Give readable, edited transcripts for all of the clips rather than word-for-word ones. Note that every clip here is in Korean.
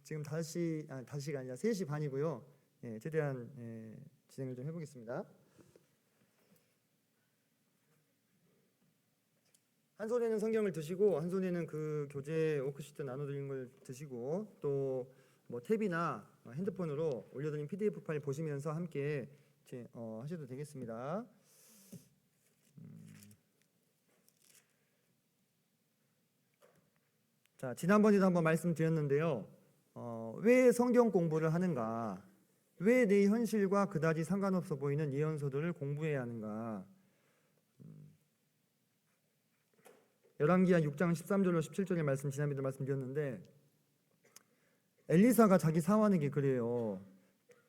지금 5시가 아니라 3시 반이고요. 최대한 진행을 좀 해보겠습니다. 한 손에는 성경을 드시고 한 손에는 그 교재 워크시트 나눠드린 걸 드시고 또 뭐 탭이나 핸드폰으로 올려드린 PDF 파일 보시면서 함께 하셔도 되겠습니다. 자, 지난번에도 한번 말씀드렸는데요. 왜 성경 공부를 하는가? 왜 내 현실과 그다지 상관없어 보이는 예언서들을 공부해야 하는가? 열왕기하 6장 13절로 17절의 말씀 지난번에도 말씀드렸는데 엘리사가 자기 사환에게 그래요.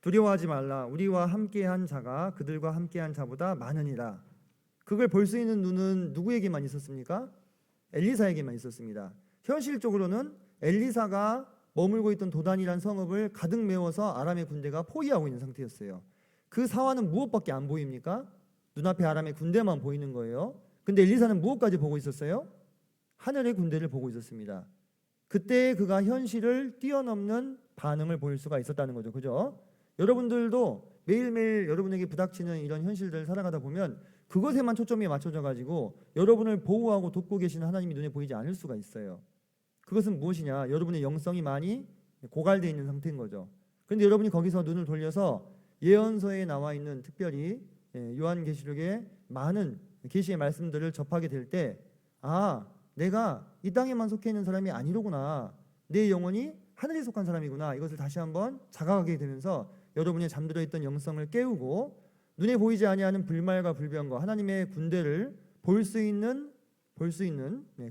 두려워하지 말라. 우리와 함께한 자가 그들과 함께한 자보다 많으니라. 그걸 볼 수 있는 눈은 누구에게만 있었습니까? 엘리사에게만 있었습니다. 현실적으로는 엘리사가 머물고 있던 도단이란 성읍을 가득 메워서 아람의 군대가 포위하고 있는 상태였어요. 그 사환은 무엇밖에 안 보입니까? 눈앞에 아람의 군대만 보이는 거예요. 근데 엘리사는 무엇까지 보고 있었어요? 하늘의 군대를 보고 있었습니다. 그때 그가 현실을 뛰어넘는 반응을 보일 수가 있었다는 거죠. 그죠? 여러분들도 매일매일 여러분에게 부닥치는 이런 현실들을 살아가다 보면 그것에만 초점이 맞춰져 가지고 여러분을 보호하고 돕고 계시는 하나님이 눈에 보이지 않을 수가 있어요. 그것은 무엇이냐? 여러분의 영성이 많이 고갈되어 있는 상태인 거죠. 그런데 여러분이 거기서 눈을 돌려서 예언서에 나와 있는 특별히 요한계시록의 많은 계시의 말씀들을 접하게 될 때 내가 이 땅에만 속해 있는 사람이 아니로구나. 내 영혼이 하늘에 속한 사람이구나. 이것을 다시 한번 자각하게 되면서 여러분의 잠들어 있던 영성을 깨우고 눈에 보이지 아니하는 불말과 불병과 하나님의 군대를 볼 수 있는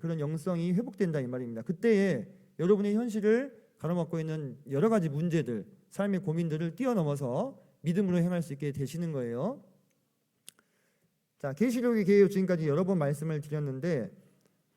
그런 영성이 회복된다 이 말입니다. 그때에 여러분의 현실을 가로막고 있는 여러 가지 문제들, 삶의 고민들을 뛰어넘어서 믿음으로 행할 수 있게 되시는 거예요. 자, 계시록의 계요 지금까지 여러 번 말씀을 드렸는데,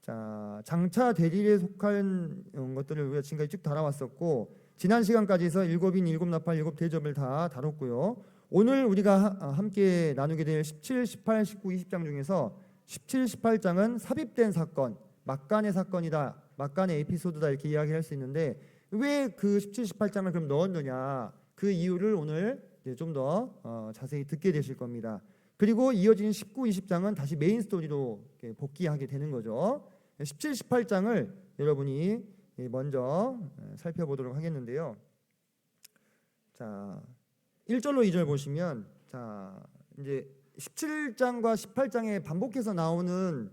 자, 장차 대리에 속한 것들을 우리가 지금까지 쭉 다뤄왔었고, 지난 시간까지 해서 일곱인, 일곱나팔, 일곱대접을 다 다뤘고요. 오늘 우리가 함께 나누게 될 17, 18, 19, 20장 중에서 17, 18장은 삽입된 사건, 막간의 사건이다, 막간의 에피소드다 이렇게 이야기할 수 있는데 왜 그 17, 18장을 그럼 넣었느냐, 그 이유를 오늘 좀 더 자세히 듣게 되실 겁니다. 그리고 이어진 19, 20장은 다시 메인 스토리로 복귀하게 되는 거죠. 17, 18장을 여러분이 먼저 살펴보도록 하겠는데요. 자, 1절로 2절 보시면, 자, 이제 17장과 18장에 반복해서 나오는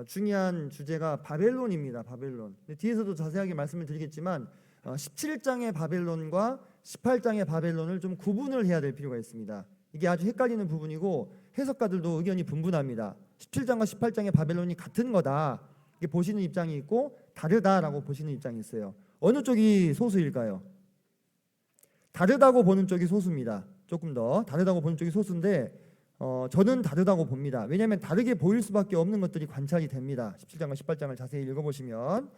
중요한 주제가 바벨론입니다. 바벨론. 뒤에서도 자세하게 말씀을 드리겠지만 17장의 바벨론과 18장의 바벨론을 좀 구분을 해야 될 필요가 있습니다. 이게 아주 헷갈리는 부분이고 해석가들도 의견이 분분합니다. 17장과 18장의 바벨론이 같은 거다 이게 보시는 입장이 있고 다르다라고 보시는 입장이 있어요. 어느 쪽이 소수일까요? 다르다고 보는 쪽이 소수입니다. 조금 더 다르다고 보는 쪽이 소수인데 저는 다르다고 봅니다. 왜냐하면 다르게 보일 수밖에 없는 것들이 관찰이 됩니다. 17장과 18장을 자세히 읽어보시면.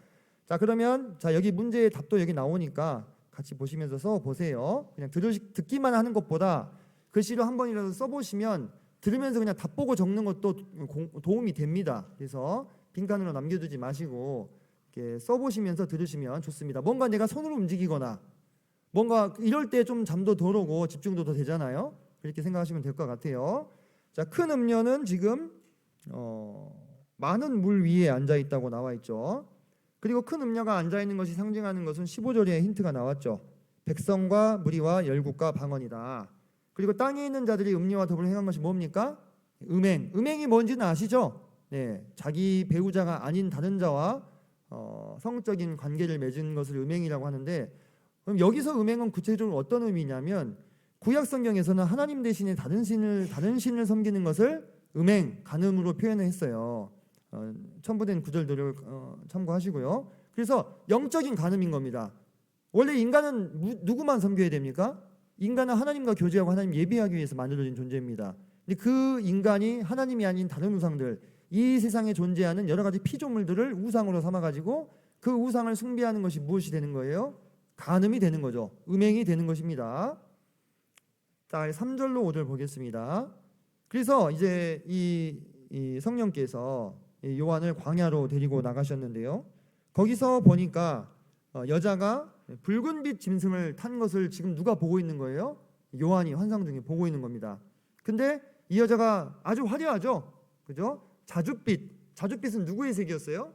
자, 그러면 여기 문제의 답도 여기 나오니까 같이 보시면서 써보세요. 그냥 듣기만 하는 것보다 글씨로 한 번이라도 써보시면 들으면서 그냥 답 보고 적는 것도 도움이 됩니다. 그래서 빈칸으로 남겨두지 마시고 이렇게 써보시면서 들으시면 좋습니다. 뭔가 내가 손으로 움직이거나 뭔가 이럴 때 좀 잠도 덜 오고 집중도 더 되잖아요. 그렇게 생각하시면 될 것 같아요. 자, 큰 음녀는 지금 많은 물 위에 앉아 있다고 나와 있죠. 그리고 큰 음녀가 앉아 있는 것이 상징하는 것은 15절에 힌트가 나왔죠. 백성과 무리와 열국과 방언이다. 그리고 땅에 있는 자들이 음녀와 더불어 행한 것이 뭡니까? 음행이 뭔지는 아시죠? 네, 자기 배우자가 아닌 다른 자와 성적인 관계를 맺은 것을 음행이라고 하는데, 그럼 여기서 음행은 구체적으로 어떤 의미냐면 구약 성경에서는 하나님 대신에 다른 신을 섬기는 것을 음행, 간음으로 표현을 했어요. 첨부된 구절들을 참고하시고요. 그래서 영적인 간음인 겁니다. 원래 인간은 누구만 섬겨야 됩니까? 인간은 하나님과 교제하고 하나님 예배하기 위해서 만들어진 존재입니다. 근데 그 인간이 하나님이 아닌 다른 우상들, 이 세상에 존재하는 여러 가지 피조물들을 우상으로 삼아가지고 그 우상을 숭배하는 것이 무엇이 되는 거예요? 간음이 되는 거죠. 음행이 되는 것입니다. 자, 3절로 5절 보겠습니다. 그래서 이제 이 성령께서 요한을 광야로 데리고 나가셨는데요. 거기서 보니까 여자가 붉은빛 짐승을 탄 것을 지금 누가 보고 있는 거예요? 요한이 환상 중에 보고 있는 겁니다. 근데 이 여자가 아주 화려하죠, 그죠? 자줏빛은 누구의 색이었어요?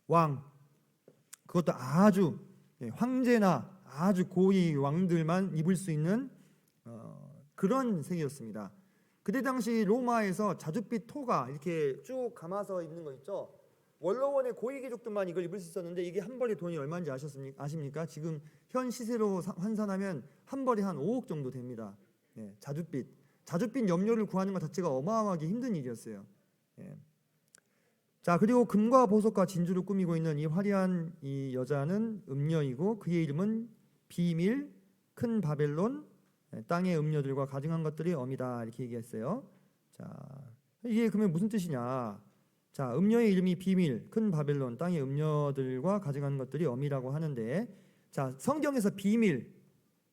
왕. 그것도 아주 황제나 아주 고위 왕들만 입을 수 있는 그런 색이었습니다. 그때 당시 로마에서 자줏빛 토가 이렇게 쭉 감아서 있는 거 있죠. 원로원의 고위 귀족들만 이걸 입을 수 있었는데 이게 한 벌의 돈이 얼마인지 아십니까? 지금 현 시세로 환산하면 한 벌이 한 5억 정도 됩니다. 자줏빛 염료를 구하는 것 자체가 어마어마하게 힘든 일이었어요. 자, 그리고 금과 보석과 진주를 꾸미고 있는 이 화려한 이 여자는 음녀이고 그의 이름은 비밀, 큰 바벨론, 땅의 음녀들과 가증한 것들이 엄이다, 이렇게 얘기했어요. 자, 이게 그러면 무슨 뜻이냐? 자, 음녀의 이름이 비밀, 큰 바벨론, 땅의 음녀들과 가증한 것들이 엄이라고 하는데, 자, 성경에서 비밀,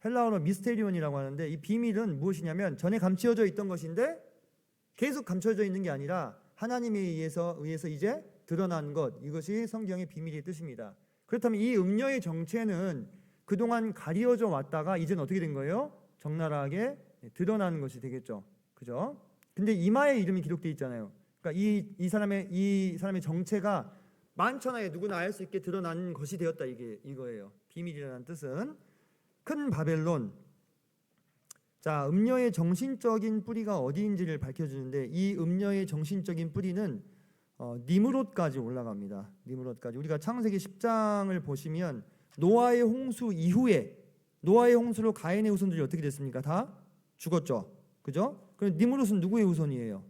헬라어로 미스테리온이라고 하는데, 이 비밀은 무엇이냐면 전에 감추어져 있던 것인데 계속 감춰져 있는 게 아니라 하나님에 의해서 이제 드러난 것, 이것이 성경의 비밀의 뜻입니다. 그렇다면 이 음녀의 정체는 그동안 가려져 왔다가 이제는 어떻게 된 거예요? 적나라하게 드러나는 것이 되겠죠, 그죠? 근데 이마에 이름이 기록되어 있잖아요. 그러니까 이 사람의 정체가 만천하에 누구나 알 수 있게 드러난 것이 되었다, 이거예요. 비밀이라는 뜻은 큰 바벨론. 자, 음녀의 정신적인 뿌리가 어디인지를 밝혀주는데 이 음녀의 정신적인 뿌리는 니므롯까지 올라갑니다. 니므롯까지. 우리가 창세기 10장을 보시면 노아의 홍수 이후에 노아의 홍수로 가인의 후손들이 어떻게 됐습니까? 다 죽었죠, 그죠? 그럼 니므롯은 누구의 후손이에요?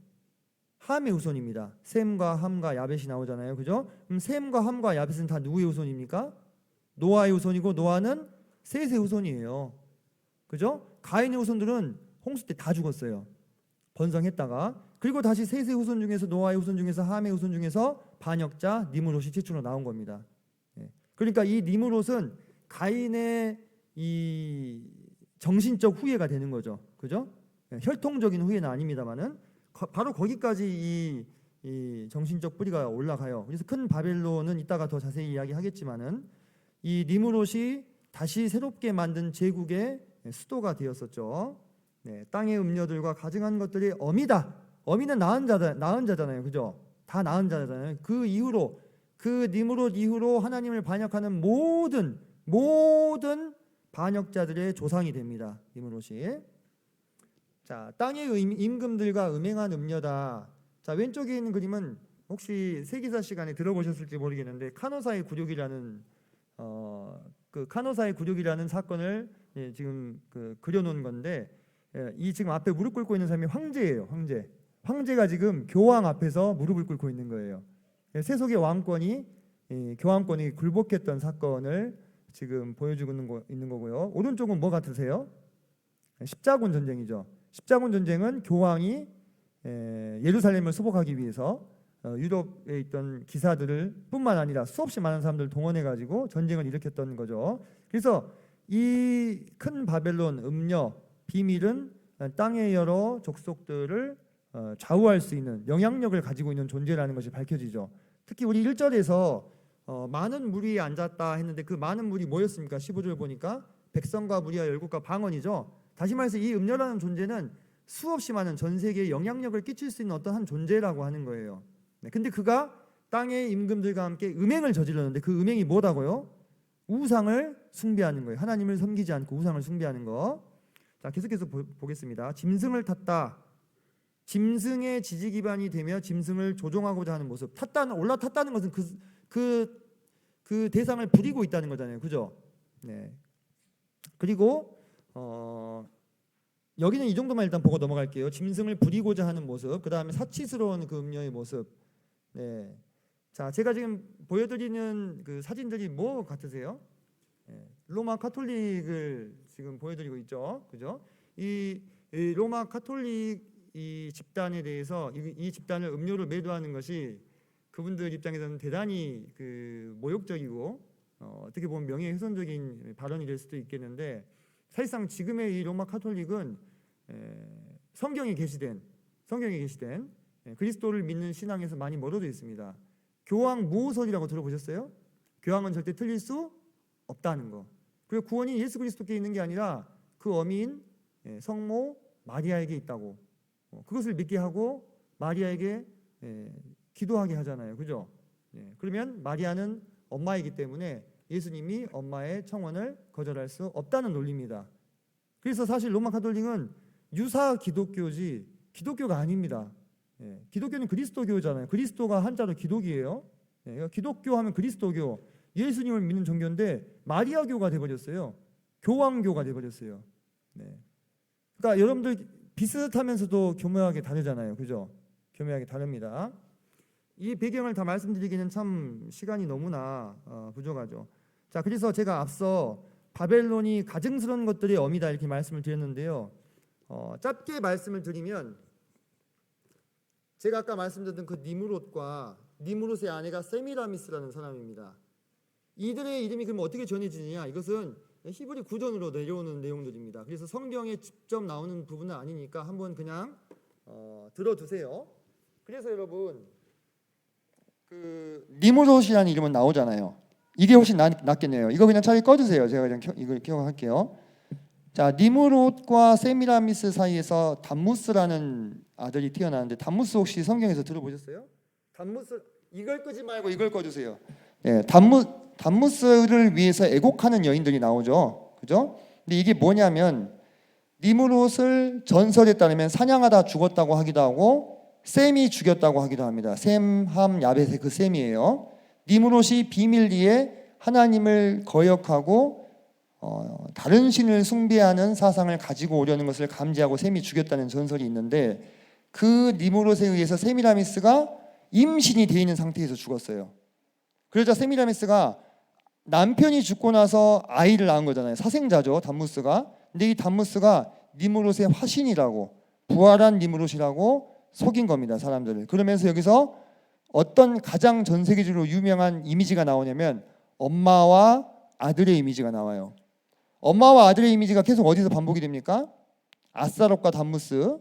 함의 후손입니다. 셈과 함과 야벳이 나오잖아요, 그죠? 그럼 셈과 함과 야벳은 다 누구의 후손입니까? 노아의 후손이고 노아는 셋의 후손이에요, 그죠? 가인의 후손들은 홍수 때 다 죽었어요, 번성했다가. 그리고 다시 셋의 후손 중에서, 노아의 후손 중에서, 함의 후손 중에서 반역자 니므롯이 최초로 나온 겁니다. 그러니까 이 니므롯은 가인의 이 정신적 후예가 되는 거죠, 그죠? 혈통적인 후예는 아닙니다만은 바로 거기까지 이 정신적 뿌리가 올라가요. 그래서 큰 바벨론은 이따가 더 자세히 이야기하겠지만은 이 니므롯이 다시 새롭게 만든 제국의 수도가 되었었죠. 땅의 음녀들과 가증한 것들이 엄이다. 엄이는 낳은 자잖아요, 그죠? 다 낳은 자잖아요. 그 이후로, 그 니므롯 이후로 하나님을 반역하는 모든 반역자들의 조상이 됩니다, 니므롯이. 자, 땅의 임금들과 음행한 음녀다. 자, 왼쪽에 있는 그림은 혹시 세기사 시간에 들어보셨을지 모르겠는데 카노사의 굴욕이라는 그 카노사의 굴욕이라는 사건을 지금 그려놓은 건데, 이 지금 앞에 무릎 꿇고 있는 사람이 황제예요. 황제가 지금 교황 앞에서 무릎을 꿇고 있는 거예요. 세속의 왕권이 교황권이 굴복했던 사건을 지금 보여주고 있는 거고요. 오른쪽은 뭐 같으세요? 십자군 전쟁이죠. 십자군 전쟁은 교황이 예루살렘을 수복하기 위해서 유럽에 있던 기사들을 뿐만 아니라 수없이 많은 사람들을 동원해 가지고 전쟁을 일으켰던 거죠. 그래서 이 큰 바벨론 음녀 비밀은 땅의 여러 족속들을 좌우할 수 있는 영향력을 가지고 있는 존재라는 것이 밝혀지죠. 특히 우리 1절에서 많은 무리에 앉았다 했는데 그 많은 무리 뭐였습니까? 15절 보니까 백성과 무리와 열국과 방언이죠. 다시 말해서 이 음녀라는 존재는 수없이 많은 전 세계에 영향력을 끼칠 수 있는 어떤 한 존재라고 하는 거예요. 근데 그가 땅의 임금들과 함께 음행을 저질렀는데 그 음행이 뭐다고요? 우상을 숭배하는 거예요. 하나님을 섬기지 않고 우상을 숭배하는 거. 자, 계속해서 보겠습니다. 짐승을 탔다. 짐승의 지지 기반이 되며 짐승을 조종하고자 하는 모습. 올라탔다는 것은 그 대상을 부리고 있다는 거잖아요, 그죠? 그리고 여기는 이 정도만 일단 보고 넘어갈게요. 짐승을 부리고자 하는 모습, 그 다음에 사치스러운 그 음녀의 모습. 자, 제가 지금 보여드리는 그 사진들이 뭐 같으세요? 로마 카톨릭을 지금 보여드리고 있죠, 그죠? 이 로마 카톨릭 이 집단에 대해서 이 집단을 음료를 매도하는 것이 그분들 입장에서는 대단히 모욕적이고 어떻게 보면 명예훼손적인 발언이 될 수도 있겠는데, 사실상 지금의 이 로마 카톨릭은 성경에 계시된 그리스도를 믿는 신앙에서 많이 멀어져 있습니다. 교황 무호설이라고 들어보셨어요? 교황은 절대 틀릴 수 없다는 거. 그리고 구원이 예수 그리스도께 있는 게 아니라 그 어미인 성모 마리아에게 있다고. 그것을 믿게 하고 마리아에게 기도하게 하잖아요. 그죠? 그러면 마리아는 엄마이기 때문에 예수님이 엄마의 청원을 거절할 수 없다는 논리입니다. 그래서 사실 로마 가톨릭은 유사 기독교지 기독교가 아닙니다. 기독교는 그리스도교잖아요. 그리스도가 한자로 기독이에요. 기독교 하면 그리스도교, 예수님을 믿는 종교인데 마리아교가 돼버렸어요. 교황교가 돼버렸어요. 그러니까 여러분들 비슷하면서도 교묘하게 다르잖아요. 그죠? 교묘하게 다릅니다. 이 배경을 다 말씀드리기는 참 시간이 너무나 부족하죠. 자, 그래서 제가 앞서 바벨론이 가증스러운 것들의 어미다 이렇게 말씀을 드렸는데요. 짧게 말씀을 드리면 제가 아까 말씀드렸던 그 니무롯과 니무롯의 아내가 세미라미스라는 사람입니다. 이들의 이름이 그럼 어떻게 전해지느냐? 이것은 히브리 구전으로 내려오는 내용들입니다. 그래서 성경에 직접 나오는 부분은 아니니까 한번 그냥 들어두세요. 그래서 여러분 그 니무롯이라는 이름은 나오잖아요. 이게 훨씬 낫겠네요. 이거 그냥 차라리 꺼주세요. 제가 그냥 이걸 기억할게요. 자, 니무롯과 세미라미스 사이에서 담무스라는 아들이 태어나는데 담무스 혹시 성경에서 들어보셨어요? 담무스 이걸 끄지 말고 이걸 꺼주세요. 담무스를 위해서 애곡하는 여인들이 나오죠. 그죠? 근데 이게 뭐냐면 니무롯을 전설에 따르면 사냥하다 죽었다고 하기도 하고 셈이 죽였다고 하기도 합니다. 셈, 함, 야벳의 그 셈이에요. 니무롯이 비밀리에 하나님을 거역하고 다른 신을 숭배하는 사상을 가지고 오려는 것을 감지하고 셈이 죽였다는 전설이 있는데 그 니무롯에 의해서 세미라미스가 임신이 되어 있는 상태에서 죽었어요. 그러자 세미라미스가 남편이 죽고 나서 아이를 낳은 거잖아요. 사생자죠, 담무스가. 근데 이 담무스가 니무롯의 화신이라고, 부활한 니무롯이라고 속인 겁니다, 사람들을. 그러면서 여기서 어떤 가장 전 세계적으로 유명한 이미지가 나오냐면 엄마와 아들의 이미지가 나와요. 엄마와 아들의 이미지가 계속 어디서 반복이 됩니까? 아스타롯과 담무스,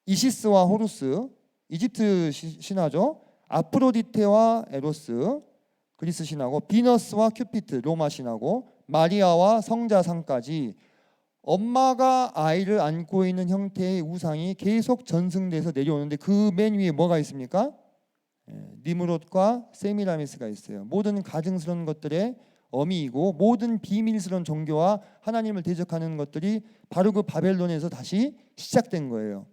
이시스와 호루스, 이집트 신화죠. 아프로디테와 에로스, 그리스 신화고, 비너스와 큐피트, 로마 신화고, 마리아와 성자상까지 엄마가 아이를 안고 있는 형태의 우상이 계속 전승돼서 내려오는데 그 맨 위에 뭐가 있습니까? 니무롯과 세미라미스가 있어요. 모든 가증스러운 것들의 어미이고 모든 비밀스러운 종교와 하나님을 대적하는 것들이 바로 그 바벨론에서 다시 시작된 거예요.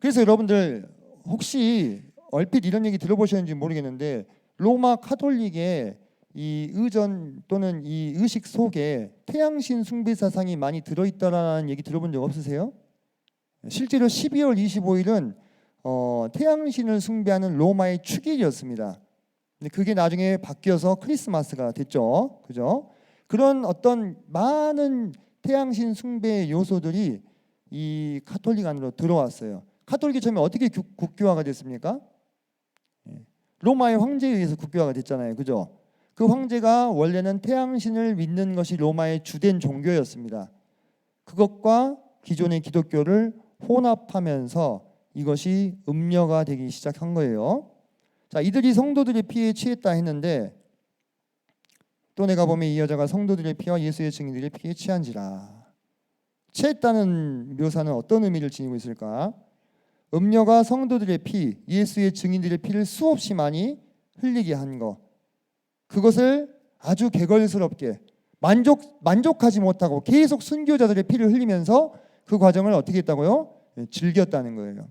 그래서 여러분들 혹시 얼핏 이런 얘기 들어보셨는지 모르겠는데 로마 카톨릭의 이 의전 또는 이 의식 속에 태양신 숭배 사상이 많이 들어있다라는 얘기 들어본 적 없으세요? 실제로 12월 25일은 태양신을 숭배하는 로마의 축일이었습니다. 근데 그게 나중에 바뀌어서 크리스마스가 됐죠. 그죠? 그런 어떤 많은 태양신 숭배의 요소들이 이 카톨릭 안으로 들어왔어요. 카톨릭이 처음에 어떻게 국교화가 됐습니까? 로마의 황제에 의해서 국교화가 됐잖아요. 그죠? 그 황제가 원래는 태양신을 믿는 것이 로마의 주된 종교였습니다. 그것과 기존의 기독교를 혼합하면서 이것이 음녀가 되기 시작한 거예요. 자, 이들이 성도들의 피에 취했다 했는데 또 내가 보면 이 여자가 성도들의 피와 예수의 증인들의 피에 취한지라. 취했다는 묘사는 어떤 의미를 지니고 있을까? 음녀가 성도들의 피, 예수의 증인들의 피를 수없이 많이 흘리게 한 것, 그것을 아주 개걸스럽게 만족하지 못하고 계속 순교자들의 피를 흘리면서 그 과정을 어떻게 했다고요? 즐겼다는 거예요.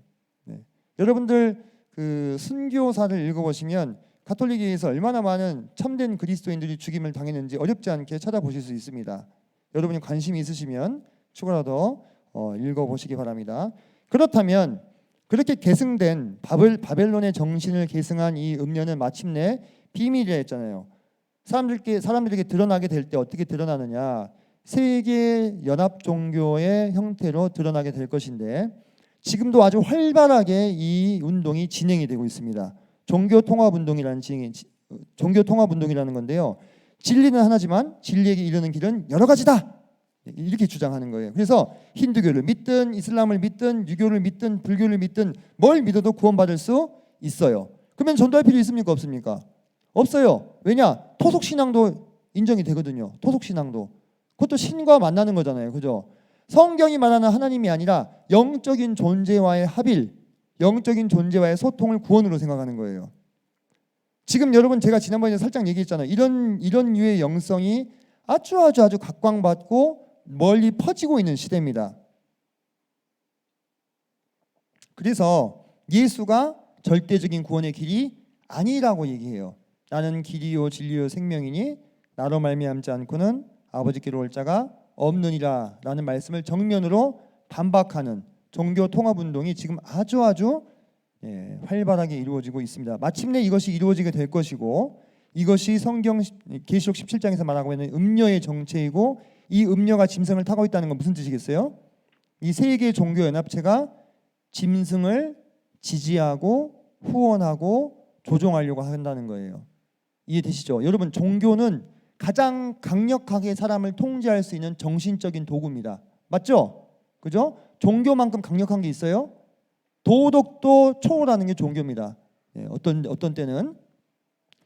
여러분들 그 순교사를 읽어보시면 가톨릭에 의해서 얼마나 많은 참된 그리스도인들이 죽임을 당했는지 어렵지 않게 찾아보실 수 있습니다. 여러분이 관심이 있으시면 추가로 읽어보시기 바랍니다. 그렇다면 그렇게 계승된 바벨론의 정신을 계승한 이 음녀는 마침내 비밀이라 했잖아요. 사람들에게 드러나게 될 때 어떻게 드러나느냐? 세계 연합 종교의 형태로 드러나게 될 것인데 지금도 아주 활발하게 이 운동이 진행이 되고 있습니다. 종교 통합 운동이라는 건데요. 진리는 하나지만 진리에게 이르는 길은 여러 가지다. 이렇게 주장하는 거예요. 그래서 힌두교를 믿든 이슬람을 믿든 유교를 믿든 불교를 믿든 뭘 믿어도 구원받을 수 있어요. 그러면 전도할 필요 있습니까? 없습니까? 없어요. 왜냐? 토속 신앙도 인정이 되거든요. 토속 신앙도. 그것도 신과 만나는 거잖아요. 그죠? 성경이 말하는 하나님이 아니라 영적인 존재와의 합일, 영적인 존재와의 소통을 구원으로 생각하는 거예요. 지금 여러분 제가 지난번에 살짝 얘기했잖아요. 이런 류의 영성이 아주 각광받고 멀리 퍼지고 있는 시대입니다. 그래서 예수가 절대적인 구원의 길이 아니라고 얘기해요. 나는 길이요 진리요 생명이니 나로 말미암지 않고는 아버지께로 올 자가 없느니라 라는 말씀을 정면으로 반박하는 종교 통합운동이 지금 아주 활발하게 이루어지고 있습니다. 마침내 이것이 이루어지게 될 것이고, 이것이 성경 계시록 17장에서 말하고 있는 음녀의 정체이고, 이 음녀가 짐승을 타고 있다는 건 무슨 뜻이겠어요? 이 세 개의 종교 연합체가 짐승을 지지하고 후원하고 조종하려고 한다는 거예요. 이해되시죠? 여러분, 종교는 가장 강력하게 사람을 통제할 수 있는 정신적인 도구입니다. 맞죠? 그죠? 종교만큼 강력한 게 있어요? 도덕도 초월하는 게 종교입니다. 어떤 때는.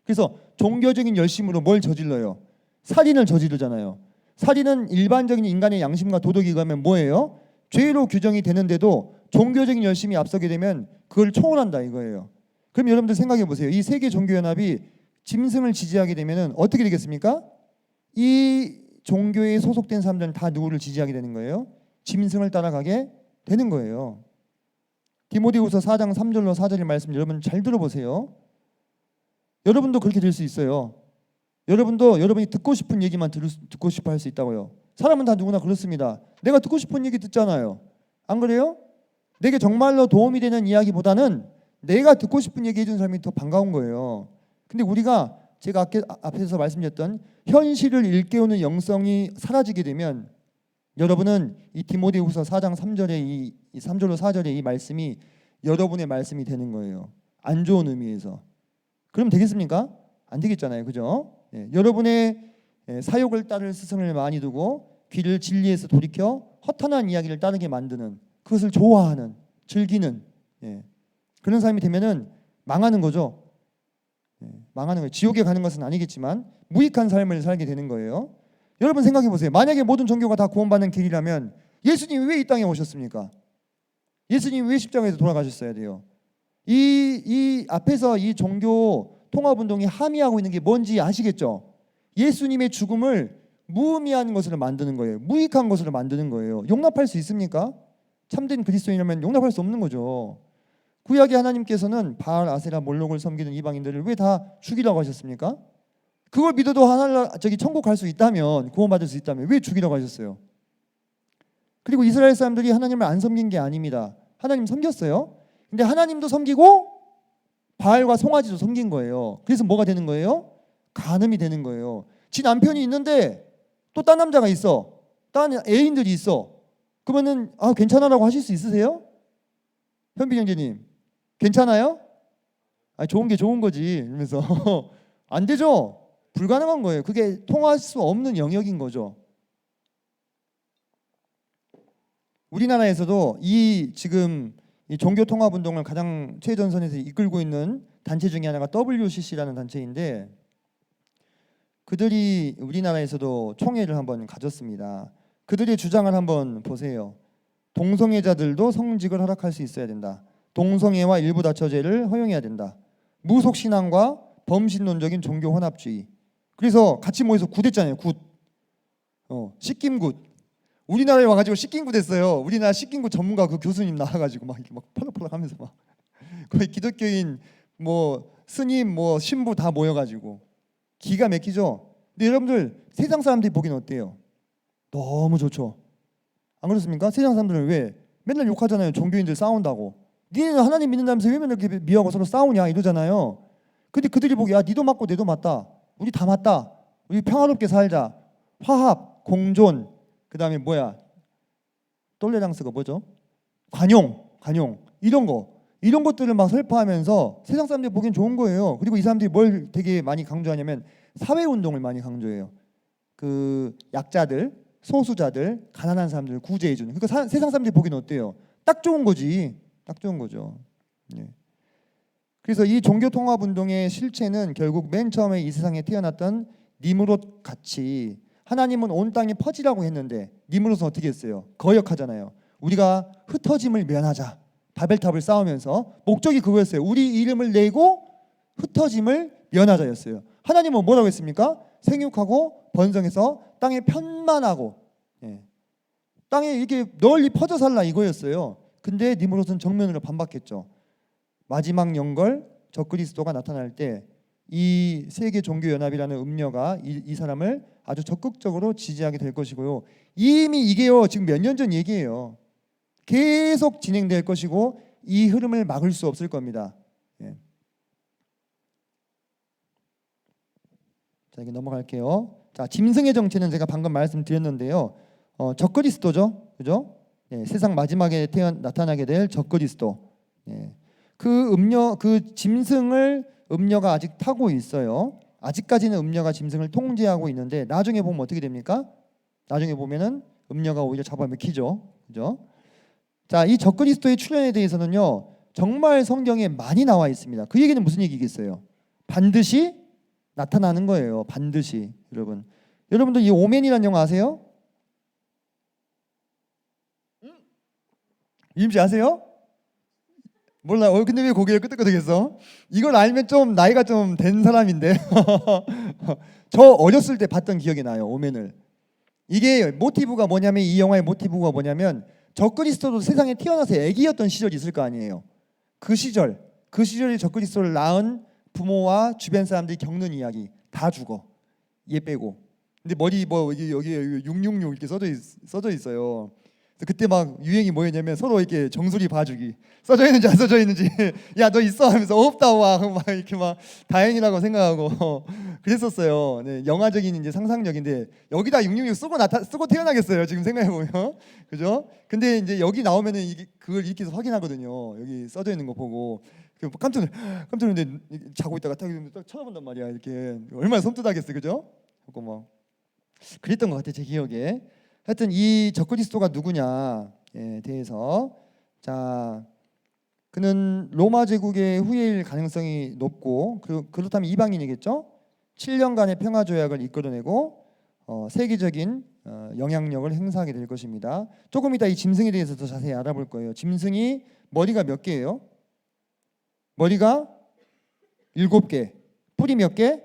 그래서 종교적인 열심으로 뭘 저질러요? 살인을 저지르잖아요. 살인은 일반적인 인간의 양심과 도덕이 가면 뭐예요? 죄로 규정이 되는데도 종교적인 열심이 앞서게 되면 그걸 초월한다 이거예요. 그럼 여러분들 생각해 보세요. 이 세계 종교연합이 짐승을 지지하게 되면 어떻게 되겠습니까? 이 종교에 소속된 사람들은 다 누구를 지지하게 되는 거예요? 짐승을 따라가게 되는 거예요. 디모데후서 4장 3절로 4절의 말씀 여러분 잘 들어보세요. 여러분도 그렇게 될 수 있어요. 여러분도 여러분이 듣고 싶은 얘기만 듣고 싶어 할 수 있다고요. 사람은 다 누구나 그렇습니다. 내가 듣고 싶은 얘기 듣잖아요. 안 그래요? 내게 정말로 도움이 되는 이야기보다는 내가 듣고 싶은 얘기 해주는 사람이 더 반가운 거예요. 근데 우리가 제가 앞에서 말씀드렸던 현실을 일깨우는 영성이 사라지게 되면 여러분은 이 디모데후서 4장 3절의 이 3절로 4절의 이 말씀이 여러분의 말씀이 되는 거예요. 안 좋은 의미에서. 그럼 되겠습니까? 안 되겠잖아요. 그죠? 여러분의 사욕을 따를 스승을 많이 두고 귀를 진리에서 돌이켜 허탄한 이야기를 따르게 만드는, 그것을 좋아하는, 즐기는 그런 사람이 되면은 망하는 거죠. 망하는 거예요. 지옥에 가는 것은 아니겠지만 무익한 삶을 살게 되는 거예요. 여러분 생각해 보세요. 만약에 모든 종교가 다 구원받는 길이라면 예수님이 왜 이 땅에 오셨습니까? 예수님이 왜 십자가에서 돌아가셨어야 돼요? 이 앞에서 이 종교 통합운동이 함의하고 있는 게 뭔지 아시겠죠? 예수님의 죽음을 무의미한 것으로 만드는 거예요. 무익한 것으로 만드는 거예요. 용납할 수 있습니까? 참된 그리스도인이라면 용납할 수 없는 거죠. 구약의 하나님께서는 바알, 아세라, 몰록을 섬기는 이방인들을 왜 다 죽이라고 하셨습니까? 그걸 믿어도 천국 갈 수 있다면, 구원받을 수 있다면 왜 죽이라고 하셨어요? 그리고 이스라엘 사람들이 하나님을 안 섬긴 게 아닙니다. 하나님 섬겼어요. 근데 하나님도 섬기고 바알과 송아지도 섬긴 거예요. 그래서 뭐가 되는 거예요? 간음이 되는 거예요. 지 남편이 있는데 또 딴 남자가 있어. 딴 애인들이 있어. 그러면은 괜찮아라고 하실 수 있으세요? 현빈 형제님 괜찮아요? 좋은 게 좋은 거지 이러면서 안 되죠. 불가능한 거예요. 그게 통할 수 없는 영역인 거죠. 우리나라에서도 지금 이 종교 통합 운동을 가장 최전선에서 이끌고 있는 단체 중에 하나가 WCC라는 단체인데, 그들이 우리나라에서도 총회를 한번 가졌습니다. 그들의 주장을 한번 보세요. 동성애자들도 성직을 허락할 수 있어야 된다. 동성애와 일부 다처제를 허용해야 된다. 무속 신앙과 범신론적인 종교 혼합주의. 그래서 같이 모여서 굿했잖아요. 굿. 씻김굿. 우리나라에 와가지고 씻김굿 했어요. 우리나라 씻김굿 전문가 그 교수님 나와가지고 막 펄럭펄럭하면서 막 거의 기독교인 스님 신부 다 모여가지고 기가 막히죠. 근데 여러분들 세상 사람들이 보기는 어때요? 너무 좋죠. 안 그렇습니까? 세상 사람들은 왜 맨날 욕하잖아요. 종교인들 싸운다고. 니는 하나님 믿는다면서 왜 맨날 이렇게 미워하고 서로 싸우냐 이러잖아요. 근데 그들이 보기 니도 맞고 내도 맞다. 우리 다 맞다. 우리 평화롭게 살자. 화합, 공존. 그 다음에 똘레랑스가 뭐죠? 관용 이런 것들을 막 설파하면서 세상 사람들이 보기엔 좋은 거예요. 그리고 이 사람들이 뭘 되게 많이 강조하냐면 사회운동을 많이 강조해요. 그 약자들, 소수자들, 가난한 사람들을 구제해주는. 그러니까 세상 사람들이 보기엔 어때요? 딱 좋은 거지. 딱 좋은 거죠. 그래서 이 종교 통합 운동의 실체는 결국 맨 처음에 이 세상에 태어났던 니므롯 같이 하나님은 온 땅에 퍼지라고 했는데 니므롯은 어떻게 했어요? 거역하잖아요. 우리가 흩어짐을 면하자. 바벨탑을 쌓으면서 목적이 그거였어요. 우리 이름을 내고 흩어짐을 면하자였어요. 하나님은 뭐라고 했습니까? 생육하고 번성해서 땅에 편만하고 땅에 이렇게 널리 퍼져 살라 이거였어요. 근데 니므롯은 정면으로 반박했죠. 마지막 영걸 적그리스도가 나타날 때 이 세계 종교 연합이라는 음녀가 이 사람을 아주 적극적으로 지지하게 될 것이고요. 이미 이게요 지금 몇 년 전 얘기예요. 계속 진행될 것이고 이 흐름을 막을 수 없을 겁니다. 자, 이게 넘어갈게요. 자, 짐승의 정체는 제가 방금 말씀드렸는데요. 적그리스도죠, 그죠? 세상 마지막에 나타나게 될 적그리스도. 그 짐승을 음녀가 아직 타고 있어요. 아직까지는 음녀가 짐승을 통제하고 있는데 나중에 보면 어떻게 됩니까? 나중에 보면은 음녀가 오히려 잡아먹히죠, 그죠? 자, 이 적그리스도의 출현에 대해서는요 정말 성경에 많이 나와 있습니다. 그 얘기는 무슨 얘기겠어요? 반드시 나타나는 거예요. 반드시. 여러분들 이 오맨이라는 영화 아세요? 임씨 아세요? 몰라. 근데 왜 고개를 끄덕끄덕했어? 이걸 알면 좀 나이가 좀 된 사람인데 저 어렸을 때 봤던 기억이 나요. 오맨을. 이게 모티브가 뭐냐면 이 영화의 모티브가 뭐냐면 적그리스도도 세상에 태어나서 애기였던 시절이 있을 거 아니에요. 그 시절에 적그리스도를 낳은 부모와 주변 사람들이 겪는 이야기. 다 죽어. 얘 빼고. 근데 머리 뭐 여기 666 이렇게 써져 있어요. 그때 막 유행이 뭐였냐면 서로 이렇게 정수리 봐주기. 써져 있는지 안 써져 있는지 야 너 있어 하면서 없다 와 막 이렇게 막 다행이라고 생각하고 그랬었어요. 영화적인 이제 상상력인데 여기다 666 쓰고 태어나겠어요. 지금 생각해 보면 그죠? 근데 이제 여기 나오면은 그걸 이렇게 해서 확인하거든요. 여기 써져 있는 거 보고 깜짝 놀랐는데 자고 있다가 딱 쳐다본단 말이야. 이렇게 얼마나 섬뜩하겠어요, 그죠? 하고 막 그랬던 것 같아 제 기억에. 하여튼 이 적그리스도가 누구냐에 대해서 자 그는 로마 제국의 후예일 가능성이 높고 그렇다면 이방인이겠죠. 7년간의 평화 조약을 이끌어내고 세계적인 영향력을 행사하게 될 것입니다. 조금 이따 이 짐승에 대해서 더 자세히 알아볼 거예요. 짐승이 머리가 몇 개예요? 머리가 7개, 뿔이 몇 개?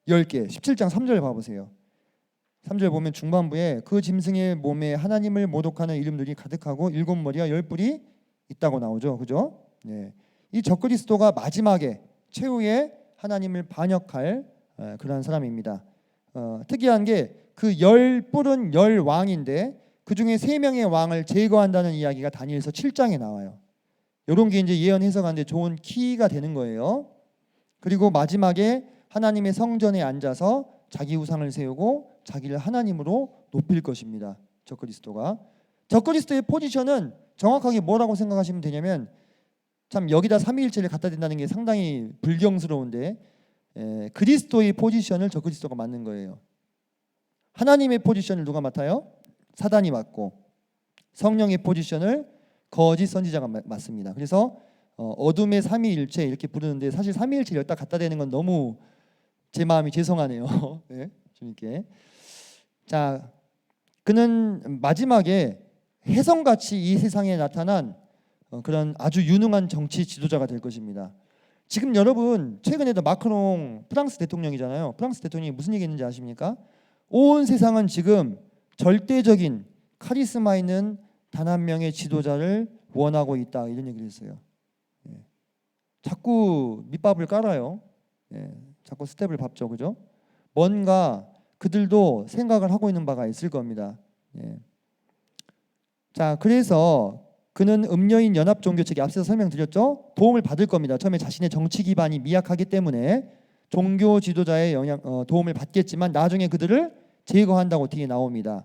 10개. 17장 3절 봐보세요. 3절 보면 중반부에 그 짐승의 몸에 하나님을 모독하는 이름들이 가득하고 7머리와 10뿔이 있다고 나오죠. 그죠? 이 적그리스도가 마지막에 최후에 하나님을 반역할 그런 사람입니다. 특이한 게 그 10뿔은 10왕인데 그 중에 3명의 왕을 제거한다는 이야기가 다니엘서 7장에 나와요. 이런 게 이제 예언 해석하는데 좋은 키가 되는 거예요. 그리고 마지막에 하나님의 성전에 앉아서 자기 우상을 세우고 자기를 하나님으로 높일 것입니다. 적그리스도의 포지션은 정확하게 뭐라고 생각하시면 되냐면 참 여기다 삼위일체를 갖다 댄다는 게 상당히 불경스러운데 그리스도의 포지션을 적그리스도가 맡는 거예요. 하나님의 포지션을 누가 맡아요? 사단이 맡고 성령의 포지션을 거짓 선지자가 맡습니다. 그래서 어둠의 삼위일체 이렇게 부르는데 사실 삼위일체 여기다 갖다 대는 건 너무 제 마음이 죄송하네요. 네, 주님께. 자, 그는 마지막에 혜성같이 이 세상에 나타난 그런 아주 유능한 정치 지도자가 될 것입니다. 지금 여러분 최근에도 마크롱 프랑스 대통령이잖아요. 프랑스 대통령이 무슨 얘기했는지 아십니까? 온 세상은 지금 절대적인 카리스마 있는 단 한 명의 지도자를 원하고 있다 이런 얘기를 했어요. 자꾸 밑밥을 깔아요. 자꾸 스텝을 밟죠, 그죠? 뭔가 그들도 생각을 하고 있는 바가 있을 겁니다. 자, 그래서 그는 음녀인 연합 종교 측에 앞서서 설명드렸죠. 도움을 받을 겁니다. 처음에 자신의 정치 기반이 미약하기 때문에 종교 지도자의 도움을 받겠지만 나중에 그들을 제거한다고 뒤에 나옵니다.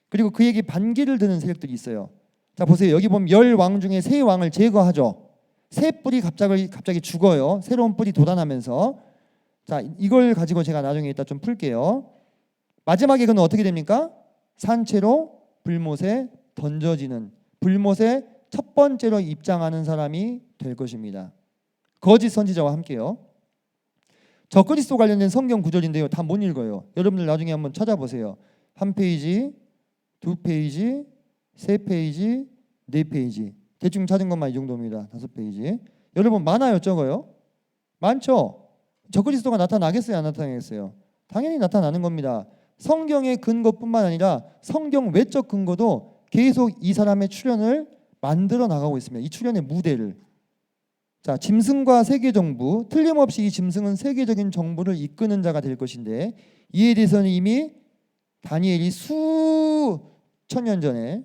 그리고 그에게 반기를 드는 세력들이 있어요. 자, 보세요. 여기 보면 10왕 중에 3왕을 제거하죠. 새 뿔이 갑자기 죽어요. 새로운 뿔이 돋아나면서. 자, 이걸 가지고 제가 나중에 이따 좀 풀게요. 마지막에 그는 어떻게 됩니까? 산채로 불못에 던져지는 불못에 첫 번째로 입장하는 사람이 될 것입니다. 거짓 선지자와 함께요. 적그리스도 관련된 성경 구절인데요. 다 못 읽어요. 여러분들 나중에 한번 찾아보세요. 한 페이지, 두 페이지, 세 페이지, 네 페이지. 대충 찾은 것만 이 정도입니다. 5페이지. 여러분 많아요, 적어요? 많죠? 적그리스도가 나타나겠어요, 안 나타나겠어요? 당연히 나타나는 겁니다. 성경의 근거뿐만 아니라 성경 외적 근거도 계속 이 사람의 출현을 만들어 나가고 있습니다. 이 출현의 무대를. 자, 짐승과 세계 정부, 틀림없이 이 짐승은 세계적인 정부를 이끄는 자가 될 것인데 이에 대해서는 이미 다니엘이 수천 년 전에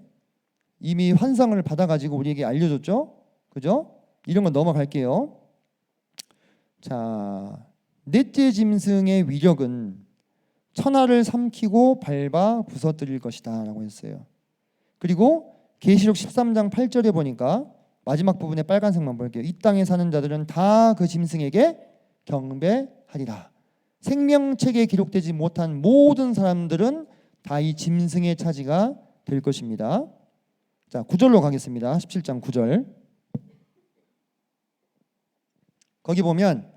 이미 환상을 받아가지고 우리에게 알려줬죠. 그죠? 이런 건 넘어갈게요. 자, 넷째 짐승의 위력은 천하를 삼키고 밟아 부서뜨릴 것이다 라고 했어요. 그리고 계시록 13장 8절에 보니까 마지막 부분에 빨간색만 볼게요. 이 땅에 사는 자들은 다 그 짐승에게 경배하리라. 생명책에 기록되지 못한 모든 사람들은 다 이 짐승의 차지가 될 것입니다. 자, 9절로 가겠습니다. 17장 9절. 거기 보면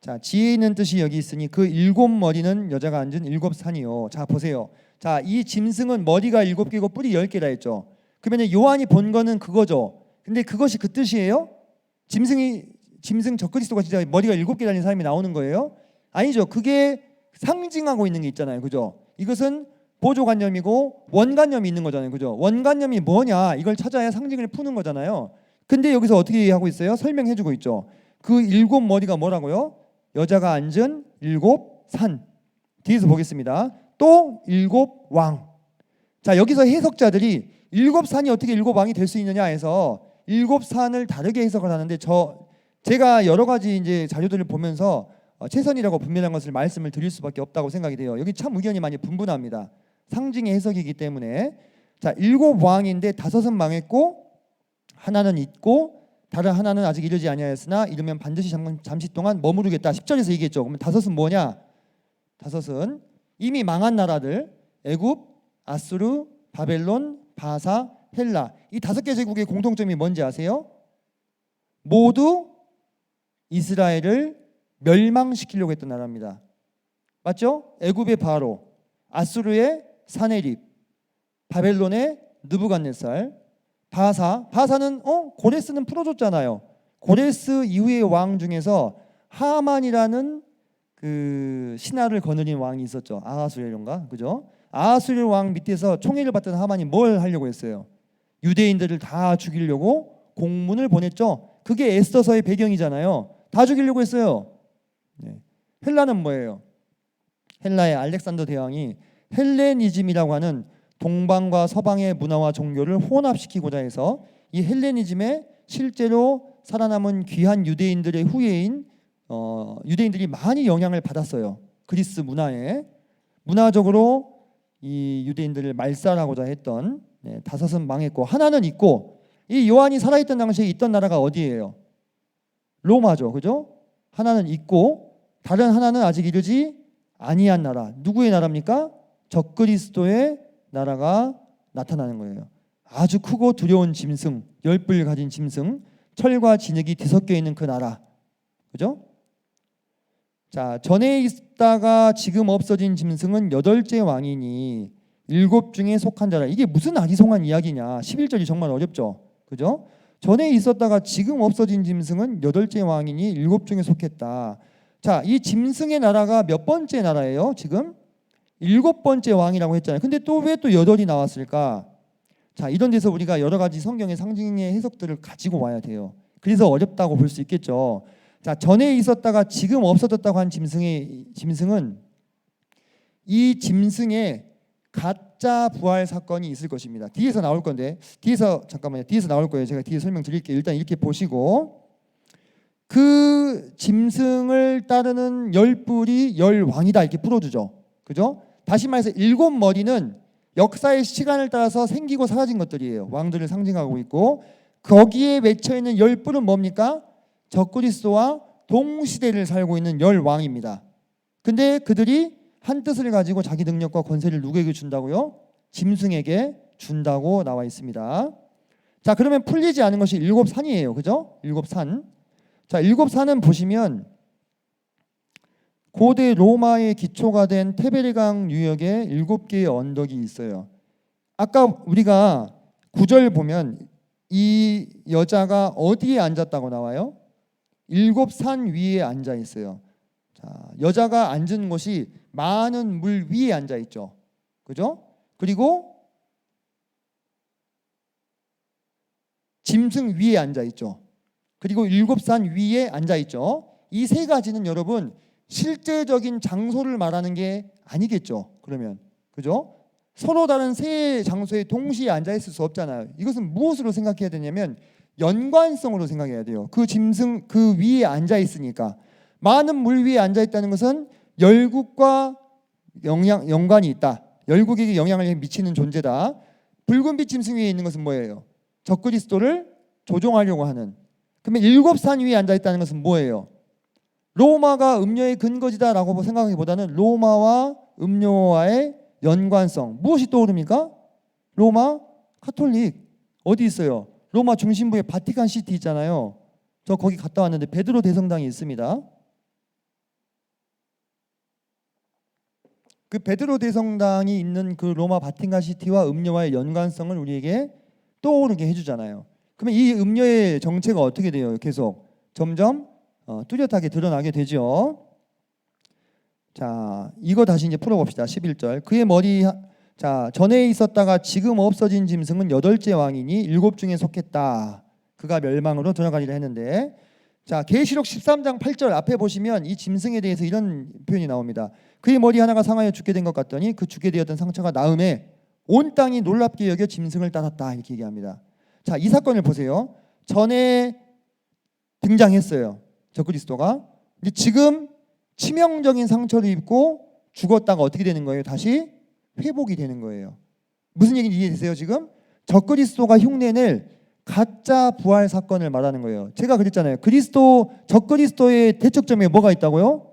자, 지혜 있는 뜻이 여기 있으니 그 7머리는 여자가 앉은 7산이요. 자, 보세요. 자, 이 짐승은 머리가 7개고 뿔이 10개라 했죠. 그러면 요한이 본 거는 그거죠. 근데 그것이 그 뜻이에요? 짐승 적그리스도가 진짜 머리가 7개 달린 사람이 나오는 거예요? 아니죠. 그게 상징하고 있는 게 있잖아요. 그죠? 이것은 보조관념이고 원관념이 있는 거잖아요. 그죠? 원관념이 뭐냐? 이걸 찾아야 상징을 푸는 거잖아요. 근데 여기서 어떻게 하고 있어요? 설명해 주고 있죠. 그 7머리가 뭐라고요? 여자가 앉은 7산. 뒤에서 보겠습니다. 또 7왕. 자, 여기서 해석자들이 7산이 어떻게 7왕이 될 수 있느냐 해서 7산을 다르게 해석을 하는데 제가 여러 가지 이제 자료들을 보면서 최선이라고 분명한 것을 말씀을 드릴 수밖에 없다고 생각이 돼요. 여기 참 의견이 많이 분분합니다. 상징의 해석이기 때문에. 자, 7왕인데 5은 망했고 하나는 있고 다른 하나는 아직 이르지 아니하였으나 이르면 반드시 잠시 동안 머무르겠다. 10절에서 얘기했죠. 그러면 5은 뭐냐? 5은 이미 망한 나라들, 애굽, 아수르, 바벨론, 바사, 헬라. 이 5개 제국의 공통점이 뭔지 아세요? 모두 이스라엘을 멸망시키려고 했던 나라입니다. 맞죠? 애굽의 바로, 아수르의 사네립, 바벨론의 느부갓네살, 바사는 고레스는 풀어줬잖아요. 고레스 이후의 왕 중에서 하만이라는 그 신하를 거느린 왕이 있었죠. 아하수에론가, 그죠? 아하수에론 왕 밑에서 총애를 받던 하만이 뭘 하려고 했어요? 유대인들을 다 죽이려고 공문을 보냈죠. 그게 에스더서의 배경이잖아요. 다 죽이려고 했어요. 네. 헬라는 뭐예요? 헬라의 알렉산더 대왕이 헬레니즘이라고 하는 동방과 서방의 문화와 종교를 혼합시키고자 해서 이 헬레니즘에 실제로 살아남은 귀한 유대인들의 후예인 유대인들이 많이 영향을 받았어요. 그리스 문화에. 문화적으로 이 유대인들을 말살하고자 했던 5은 망했고 하나는 있고, 이 요한이 살아있던 당시에 있던 나라가 어디예요? 로마죠. 그죠? 하나는 있고 다른 하나는 아직 이르지 아니한 나라. 누구의 나라입니까? 적그리스도의 나라가 나타나는 거예요. 아주 크고 두려운 짐승, 10뿔 가진 짐승, 철과 진흙이 뒤섞여 있는 그 나라. 그죠? 자, 전에 있다가 지금 없어진 짐승은 8째 왕이니 7 중에 속한 자라. 이게 무슨 아리송한 이야기냐. 11절이 정말 어렵죠. 그죠? 전에 있었다가 지금 없어진 짐승은 8째 왕이니 7 중에 속했다. 자, 이 짐승의 나라가 몇 번째 나라예요? 지금 7번째 왕이라고 했잖아요. 근데 또 왜 또 8이 나왔을까? 자, 이런 데서 우리가 여러 가지 성경의 상징의 해석들을 가지고 와야 돼요. 그래서 어렵다고 볼 수 있겠죠. 자, 전에 있었다가 지금 없어졌다고 한 짐승은 이 짐승의 가짜 부활 사건이 있을 것입니다. 뒤에서 나올 건데, 뒤에서 나올 거예요. 제가 뒤에 설명드릴게요. 일단 이렇게 보시고, 그 짐승을 따르는 10뿔이 10왕이다 이렇게 풀어주죠. 그죠? 다시 말해서 7머리는 역사의 시간을 따라서 생기고 사라진 것들이에요. 왕들을 상징하고 있고, 거기에 맺혀 있는 10뿔은 뭡니까? 적그리스도와 동시대를 살고 있는 10왕입니다. 근데 그들이 한 뜻을 가지고 자기 능력과 권세를 누구에게 준다고요? 짐승에게 준다고 나와 있습니다. 자, 그러면 풀리지 않은 것이 7산이에요. 그죠? 7산. 자, 일곱 산은 보시면 고대 로마의 기초가 된 테베르강 유역에 7개의 언덕이 있어요. 아까 우리가 9절 보면 이 여자가 어디에 앉았다고 나와요? 7산 위에 앉아 있어요. 자, 여자가 앉은 곳이 많은 물 위에 앉아 있죠. 그죠? 그리고 짐승 위에 앉아 있죠. 그리고 7산 위에 앉아 있죠. 이 세 가지는 여러분 실제적인 장소를 말하는 게 아니겠죠. 그러면 그죠? 서로 다른 세 장소에 동시에 앉아 있을 수 없잖아요. 이것은 무엇으로 생각해야 되냐면 연관성으로 생각해야 돼요. 그 짐승 그 위에 앉아 있으니까. 많은 물 위에 앉아 있다는 것은 열국과 연관이 있다. 열국에게 영향을 미치는 존재다. 붉은빛 짐승 위에 있는 것은 뭐예요? 적그리스도를 조종하려고 하는. 그러면 7산 위에 앉아 있다는 것은 뭐예요? 로마가 음료의 근거지다라고 생각하기보다는 로마와 음료와의 연관성. 무엇이 떠오릅니까? 로마 카톨릭. 어디 있어요? 로마 중심부에 바티칸 시티 있잖아요. 저 거기 갔다 왔는데 베드로 대성당이 있습니다. 그 베드로 대성당이 있는 그 로마 바티칸 시티와 음료와의 연관성을 우리에게 떠오르게 해주잖아요. 그러면 이 음료의 정체가 어떻게 돼요? 계속 점점 뚜렷하게 드러나게 되죠. 자, 이거 다시 이제 풀어봅시다. 11절. 그의 머리 자 전에 있었다가 지금 없어진 짐승은 8째 왕이니 7 중에 속했다. 그가 멸망으로 들어가리라 했는데, 자 계시록 13장 8절 앞에 보시면 이 짐승에 대해서 이런 표현이 나옵니다. 그의 머리 하나가 상하여 죽게 된 것 같더니 그 죽게 되었던 상처가 나음에 온 땅이 놀랍게 여겨 짐승을 따랐다. 이렇게 얘기합니다. 자, 이 사건을 보세요. 전에 등장했어요. 적그리스도가. 근데 지금 치명적인 상처를 입고 죽었다가 어떻게 되는 거예요? 다시 회복이 되는 거예요. 무슨 얘기인지 이해되세요? 지금 적그리스도가 흉내낼 가짜 부활 사건을 말하는 거예요. 제가 그랬잖아요. 적그리스도의 대척점에 뭐가 있다고요?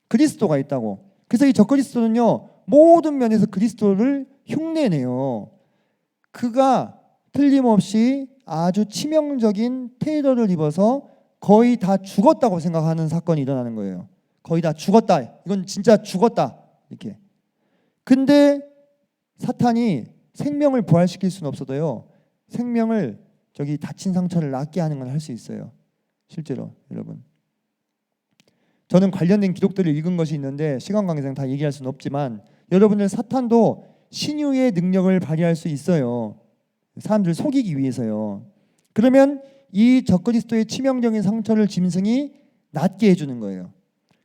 그리스도가 있다고. 그래서 이 적그리스도는요, 모든 면에서 그리스도를 흉내내요. 그가 틀림없이 아주 치명적인 테러를 입어서 거의 다 죽었다고 생각하는 사건이 일어나는 거예요. 거의 다 죽었다. 이건 진짜 죽었다. 이렇게. 근데 사탄이 생명을 부활시킬 수는 없어도요, 생명을 저기 다친 상처를 낫게 하는 건 할 수 있어요. 실제로 여러분. 저는 관련된 기록들을 읽은 것이 있는데 시간 관계상 다 얘기할 수는 없지만 여러분들 사탄도 신유의 능력을 발휘할 수 있어요. 사람들을 속이기 위해서요. 그러면 이 적그리스도의 치명적인 상처를 짐승이 낫게 해주는 거예요.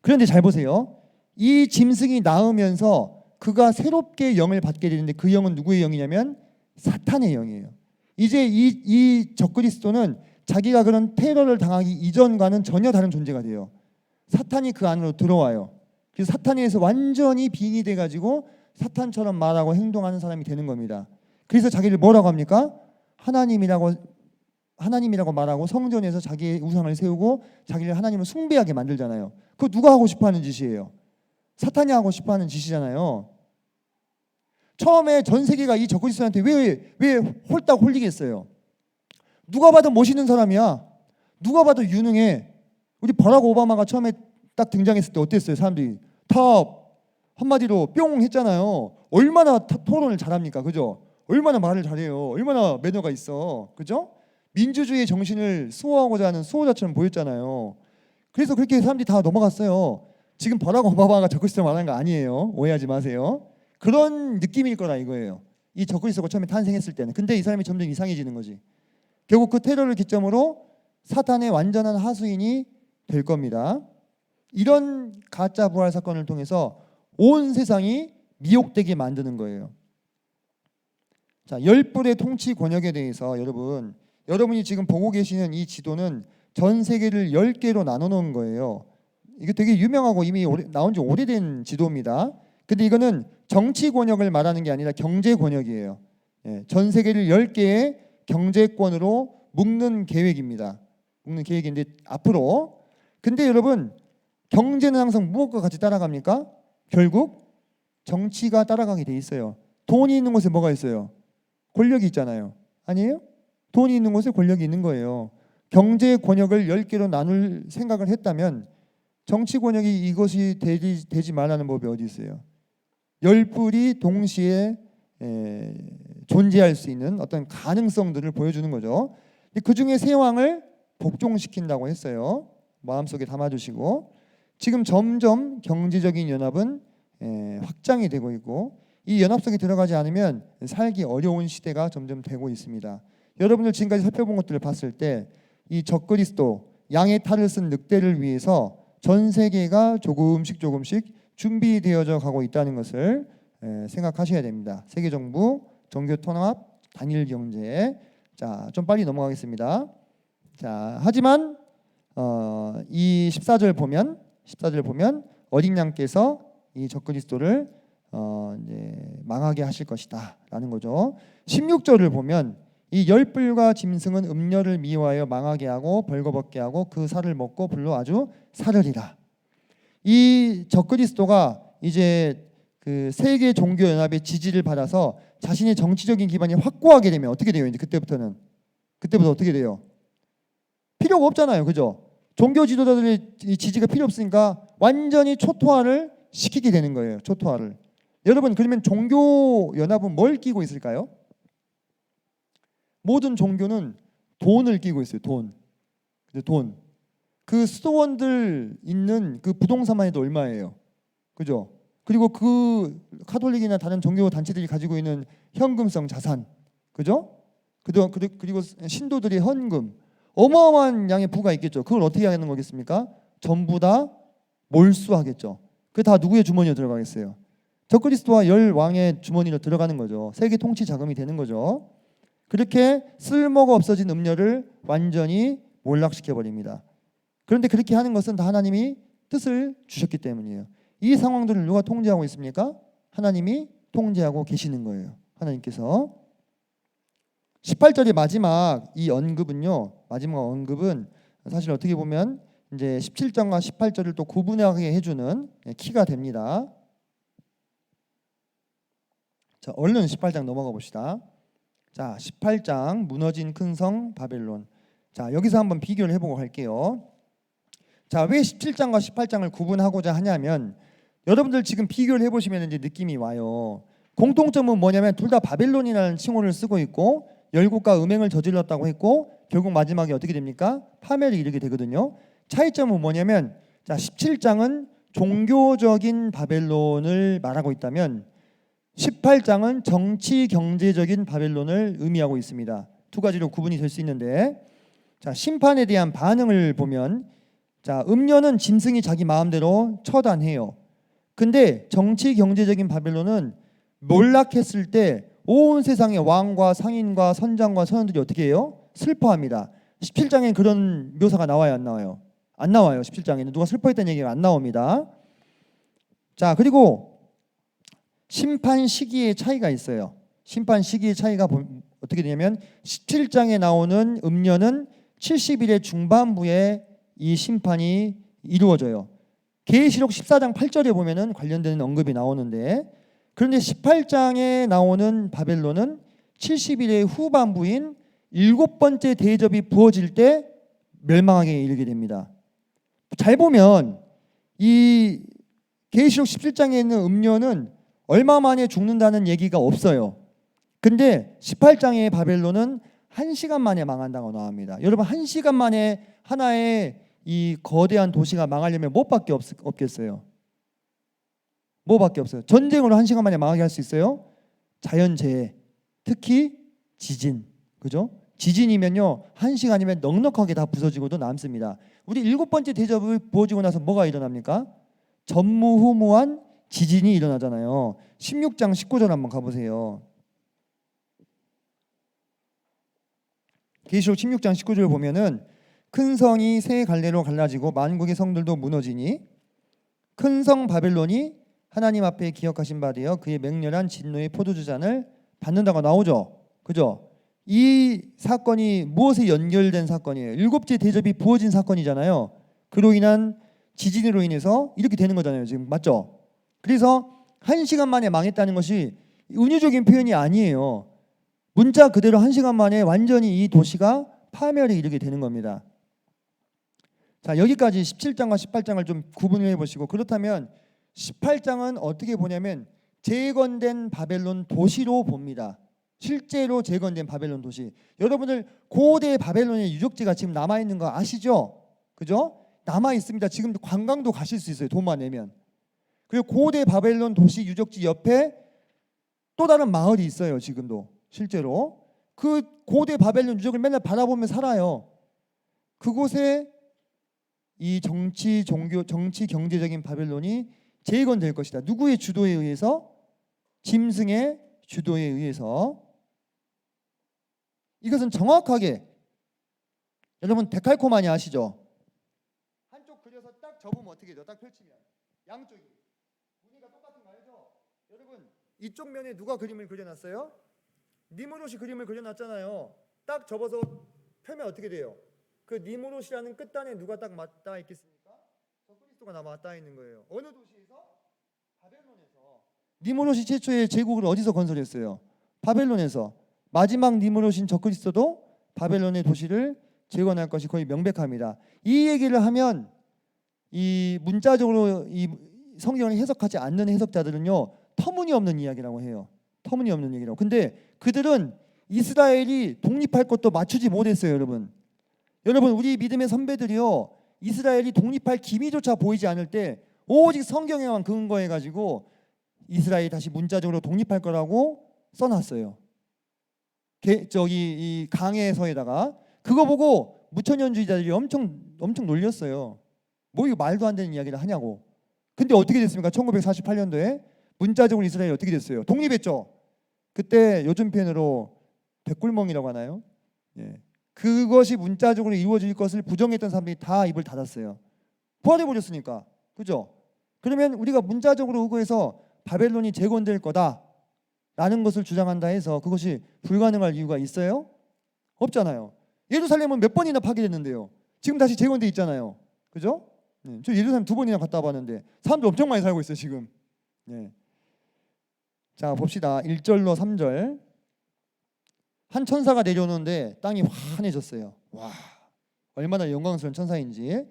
그런데 잘 보세요. 이 짐승이 나으면서 그가 새롭게 영을 받게 되는데 그 영은 누구의 영이냐면 사탄의 영이에요. 이제 이 적그리스도는 자기가 그런 테러를 당하기 이전과는 전혀 다른 존재가 돼요. 사탄이 그 안으로 들어와요. 그래서 사탄에 의해서 완전히 빙의돼 가지고 사탄처럼 말하고 행동하는 사람이 되는 겁니다. 그래서 자기를 뭐라고 합니까? 하나님이라고 말하고 성전에서 자기의 우상을 세우고 자기를 하나님을 숭배하게 만들잖아요. 그거 누가 하고 싶어하는 짓이에요? 사탄이 하고 싶어하는 짓이잖아요. 처음에 전 세계가 이 적그리스도한테 왜 홀딱 홀리겠어요? 누가 봐도 멋있는 사람이야. 누가 봐도 유능해. 우리 버락 오바마가 처음에 딱 등장했을 때 어땠어요? 사람들이 다 한마디로 뿅 했잖아요. 얼마나 토론을 잘합니까? 그죠? 얼마나 말을 잘해요. 얼마나 매너가 있어. 그죠? 민주주의 정신을 수호하고자 하는 수호자처럼 보였잖아요. 그래서 그렇게 사람들이 다 넘어갔어요. 지금 버락 오바마가 적그리스도 말하는 거 아니에요. 오해하지 마세요. 그런 느낌일 거라 이거예요. 이 적그리스도가 처음에 탄생했을 때는. 근데 이 사람이 점점 이상해지는 거지. 결국 그 테러를 기점으로 사탄의 완전한 하수인이 될 겁니다. 이런 가짜 부활 사건을 통해서 온 세상이 미혹되게 만드는 거예요. 자, 열불의 통치 권역에 대해서 여러분이 지금 보고 계시는 이 지도는 전 세계를 10개로 나눠 놓은 거예요. 이게 되게 유명하고 이미 나온 지 오래된 지도입니다. 근데 이거는 정치 권역을 말하는 게 아니라 경제 권역이에요. 전 세계를 10개의 경제권으로 묶는 계획입니다. 묶는 계획인데 앞으로. 근데 여러분, 경제는 항상 무엇과 같이 따라갑니까? 결국 정치가 따라가게 돼 있어요. 돈이 있는 곳에 뭐가 있어요? 권력이 있잖아요. 아니에요? 돈이 있는 곳에 권력이 있는 거예요. 경제 권역을 10개로 나눌 생각을 했다면 정치 권역이 이것이 되지 말라는 법이 어디 있어요? 10뿔이 동시에 존재할 수 있는 어떤 가능성들을 보여주는 거죠. 그 중에 세 왕을 복종시킨다고 했어요. 마음속에 담아두시고 지금 점점 경제적인 연합은 확장이 되고 있고 이 연합 속에 들어가지 않으면 살기 어려운 시대가 점점 되고 있습니다. 여러분들 지금까지 살펴본 것들을 봤을 때 이 적그리스도 양의 탈을 쓴 늑대를 위해서 전 세계가 조금씩 준비되어져 가고 있다는 것을 생각하셔야 됩니다. 세계정부, 종교통합, 단일경제. 자, 좀 빨리 넘어가겠습니다. 자, 하지만 이 14절 보면 어린 양께서 이 적그리스도를 이제 망하게 하실 것이다라는 거죠. 16절을 보면 이 10뿔과 짐승은 음녀를 미워하여 망하게 하고 벌거벗게 하고 그 살을 먹고 불로 아주 사르리라. 이 적그리스도가 이제 그 세계 종교 연합의 지지를 받아서 자신의 정치적인 기반이 확고하게 되면 어떻게 돼요? 이제 그때부터 어떻게 돼요? 필요가 없잖아요, 그죠? 종교 지도자들의 지지가 필요 없으니까 완전히 초토화를 시키게 되는 거예요. 초토화를. 여러분, 그러면 종교 연합은 뭘 끼고 있을까요? 모든 종교는 돈을 끼고 있어요. 돈. 그 수도원들 있는 그 부동산만 해도 얼마예요? 그죠? 그리고 그 카톨릭이나 다른 종교 단체들이 가지고 있는 현금성 자산, 그죠? 그리고 신도들의 헌금, 어마어마한 양의 부가 있겠죠. 그걸 어떻게 하는 거겠습니까? 전부 다 몰수하겠죠. 그 다 누구의 주머니에 들어가겠어요? 적그리스도와 10왕의 주머니로 들어가는 거죠. 세계 통치 자금이 되는 거죠. 그렇게 쓸모가 없어진 음료를 완전히 몰락시켜 버립니다. 그런데 그렇게 하는 것은 다 하나님이 뜻을 주셨기 때문이에요. 이 상황들을 누가 통제하고 있습니까? 하나님이 통제하고 계시는 거예요. 하나님께서. 18절의 마지막 언급은 사실 어떻게 보면 이제 17장과 18절을 또 구분하게 해주는 키가 됩니다. 자, 얼른 18장 넘어가 봅시다. 자, 18장 무너진 큰 성 바벨론. 자, 여기서 한번 비교를 해보고 할게요. 자, 왜 17장과 18장을 구분하고자 하냐면 여러분들 지금 비교를 해보시면 이제 느낌이 와요. 공통점은 뭐냐면 둘 다 바벨론이라는 칭호를 쓰고 있고 열국과 음행을 저질렀다고 했고 결국 마지막에 어떻게 됩니까? 파멸에 이르게 되거든요. 차이점은 뭐냐면 자, 17장은 종교적인 바벨론을 말하고 있다면 18장은 정치 경제적인 바벨론을 의미하고 있습니다. 두 가지로 구분이 될 수 있는데 자, 심판에 대한 반응을 보면 자, 음녀는 짐승이 자기 마음대로 처단해요. 근데 정치 경제적인 바벨론은 몰락했을 때 온 세상의 왕과 상인과 선장과 선원들이 어떻게 해요? 슬퍼합니다. 17장에 그런 묘사가 나와요, 안 나와요? 안 나와요. 17장에는 누가 슬퍼했다는 얘기가 안 나옵니다. 자, 그리고 심판 시기의 차이가 있어요. 심판 시기의 차이가 어떻게 되냐면 17장에 나오는 음녀는 70일의 중반부에 이 심판이 이루어져요. 계시록 14장 8절에 보면은 관련되는 언급이 나오는데 그런데 18장에 나오는 바벨론은 70일의 후반부인 7번째 대접이 부어질 때 멸망하게 이르게 됩니다. 잘 보면 이 계시록 17장에 있는 음녀는 얼마 만에 죽는다는 얘기가 없어요. 근데 18장의 바벨론은 1시간 만에 망한다고 나옵니다. 여러분 1시간 만에 하나의 이 거대한 도시가 망하려면 뭐밖에 없겠어요? 뭐밖에 없어요? 전쟁으로 1시간 만에 망하게 할 수 있어요? 자연재해, 특히 지진, 그죠? 지진이면요 1시간이면 넉넉하게 다 부서지고도 남습니다. 우리 7번째 대접을 부어지고 나서 뭐가 일어납니까? 전무후무한 지진이 일어나잖아요. 16장 19절 한번 가보세요. 계시록 16장 19절을 보면은 큰 성이 세 갈래로 갈라지고 만국의 성들도 무너지니 큰 성 바벨론이 하나님 앞에 기억하신 바 되어 그의 맹렬한 진노의 포도주 잔을 받는다고 나오죠. 그죠? 이 사건이 무엇에 연결된 사건이에요? 7째 대접이 부어진 사건이잖아요. 그로 인한 지진으로 인해서 이렇게 되는 거잖아요. 지금 맞죠? 그래서 1시간 만에 망했다는 것이 운유적인 표현이 아니에요. 문자 그대로 1시간 만에 완전히 이 도시가 파멸에 이르게 되는 겁니다. 자, 여기까지 17장과 18장을 좀 구분해 보시고, 그렇다면 18장은 어떻게 보냐면 재건된 바벨론 도시로 봅니다. 실제로 재건된 바벨론 도시. 여러분들 고대 바벨론의 유적지가 지금 남아 있는 거 아시죠? 그죠? 남아 있습니다. 지금 관광도 가실 수 있어요. 돈만 내면. 그리고 고대 바벨론 도시 유적지 옆에 또 다른 마을이 있어요. 지금도 실제로 그 고대 바벨론 유적을 맨날 바라보며 살아요. 그곳에 이 정치, 종교, 정치, 경제적인 바벨론이 재건될 것이다. 누구의 주도에 의해서? 짐승의 주도에 의해서. 이것은 정확하게 여러분 데칼코마니 아시죠? 한쪽 그려서 딱 접으면 어떻게 돼요? 딱 펼치면 양쪽이 무늬가 똑같은 거 알죠? 여러분 이쪽 면에 누가 그림을 그려놨어요? 니무롯이 그림을 그려놨잖아요. 딱 접어서 펴면 어떻게 돼요? 그 니무롯이라는 끝단에 누가 딱 맞닿아 있겠습니까? 저 그리스도가 맞닿아 있는 거예요. 어느 도시에서? 바벨론에서. 니무롯이 최초의 제국을 어디서 건설했어요? 바벨론에서. 마지막 니무롯인 저 그리스도도 바벨론의 도시를 재건할 것이 거의 명백합니다. 이 얘기를 하면 이 문자적으로 이 성경을 해석하지 않는 해석자들은요 터무니없는 이야기라고 해요. 터무니없는 얘기라고. 근데 그들은 이스라엘이 독립할 것도 맞추지 못했어요, 여러분. 여러분 우리 믿음의 선배들이요 이스라엘이 독립할 기미조차 보이지 않을 때 오직 성경에만 근거해 가지고 이스라엘이 다시 문자적으로 독립할 거라고 써놨어요. 이 강해서에다가 그거 보고 무천년주의자들이 엄청 놀렸어요. 뭐 이거 말도 안 되는 이야기를 하냐고. 근데 어떻게 됐습니까? 1948년도에 문자적으로 이스라엘이 어떻게 됐어요? 독립했죠. 그때 요즘 표현으로 백굴멍이라고 하나요? 예. 그것이 문자적으로 이루어질 것을 부정했던 사람들이 다 입을 닫았어요. 부활해 버렸으니까. 그죠? 그러면 우리가 문자적으로 의거해서 바벨론이 재건될 거다라는 것을 주장한다 해서 그것이 불가능할 이유가 있어요? 없잖아요. 예루살렘은 몇 번이나 파괴됐는데요. 지금 다시 재건돼 있잖아요. 그죠? 네. 저 예루살렘 2번이나 갔다 와봤는데 사람들 엄청 많이 살고 있어요 지금. 네. 자 봅시다. 1절로 3절. 한 천사가 내려오는데 땅이 환해졌어요. 와, 얼마나 영광스러운 천사인지.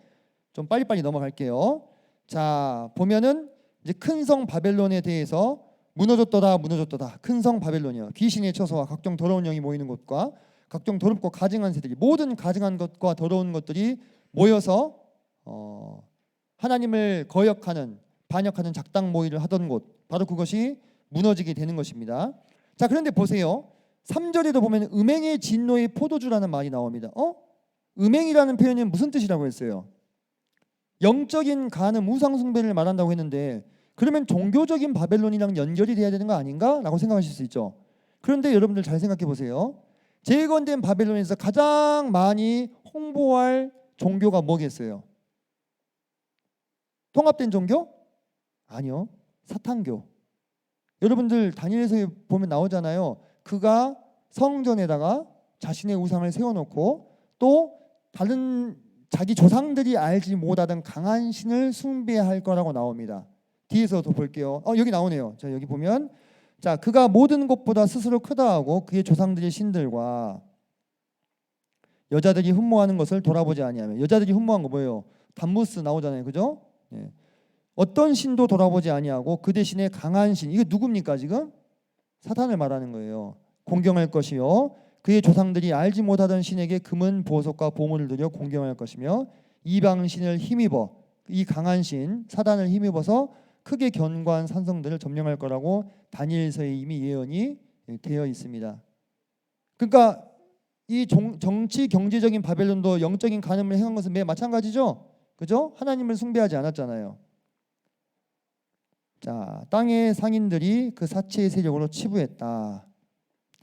좀 빨리빨리 넘어갈게요. 자 보면은 이제 큰 성 바벨론에 대해서 무너졌도다. 큰 성 바벨론이요. 귀신의 처소와 각종 더러운 영이 모이는 곳과 각종 더럽고 가증한 새들이 모든 가증한 것과 더러운 것들이 모여서 하나님을 거역하는 반역하는 작당 모의를 하던 곳 바로 그것이 무너지게 되는 것입니다. 자 그런데 보세요. 3절에도 보면 음행의 진노의 포도주라는 말이 나옵니다. 음행이라는 표현이 무슨 뜻이라고 했어요? 영적인 간음 우상 숭배를 말한다고 했는데 그러면 종교적인 바벨론이랑 연결이 돼야 되는 거 아닌가? 라고 생각하실 수 있죠. 그런데 여러분들 잘 생각해 보세요. 재건된 바벨론에서 가장 많이 홍보할 종교가 뭐겠어요? 통합된 종교? 아니요. 사탄교. 여러분들 다니엘서에 보면 나오잖아요. 그가 성전에다가 자신의 우상을 세워놓고 또 다른 자기 조상들이 알지 못하던 강한 신을 숭배할 거라고 나옵니다. 뒤에서도 볼게요. 여기 나오네요. 자 여기 보면 자 그가 모든 것보다 스스로 크다 하고 그의 조상들의 신들과 여자들이 흠모하는 것을 돌아보지 아니하며. 여자들이 흠모한 거 뭐예요? 담무스 나오잖아요. 그죠? 네. 어떤 신도 돌아보지 아니하고 그 대신에 강한 신. 이게 누굽니까 지금? 사탄을 말하는 거예요. 공경할 것이요 그의 조상들이 알지 못하던 신에게 금은 보석과 보물을 드려 공경할 것이며 이방 신을 힘입어 이 강한 신 사단을 힘입어서 크게 견고한 산성들을 점령할 거라고 다니엘서에 이미 예언이 되어 있습니다. 그러니까 이 정치 경제적인 바벨론도 영적인 간음을 행한 것은 매 마찬가지죠. 그죠? 하나님을 숭배하지 않았잖아요. 자, 땅의 상인들이 그 사치의 세력으로 치부했다.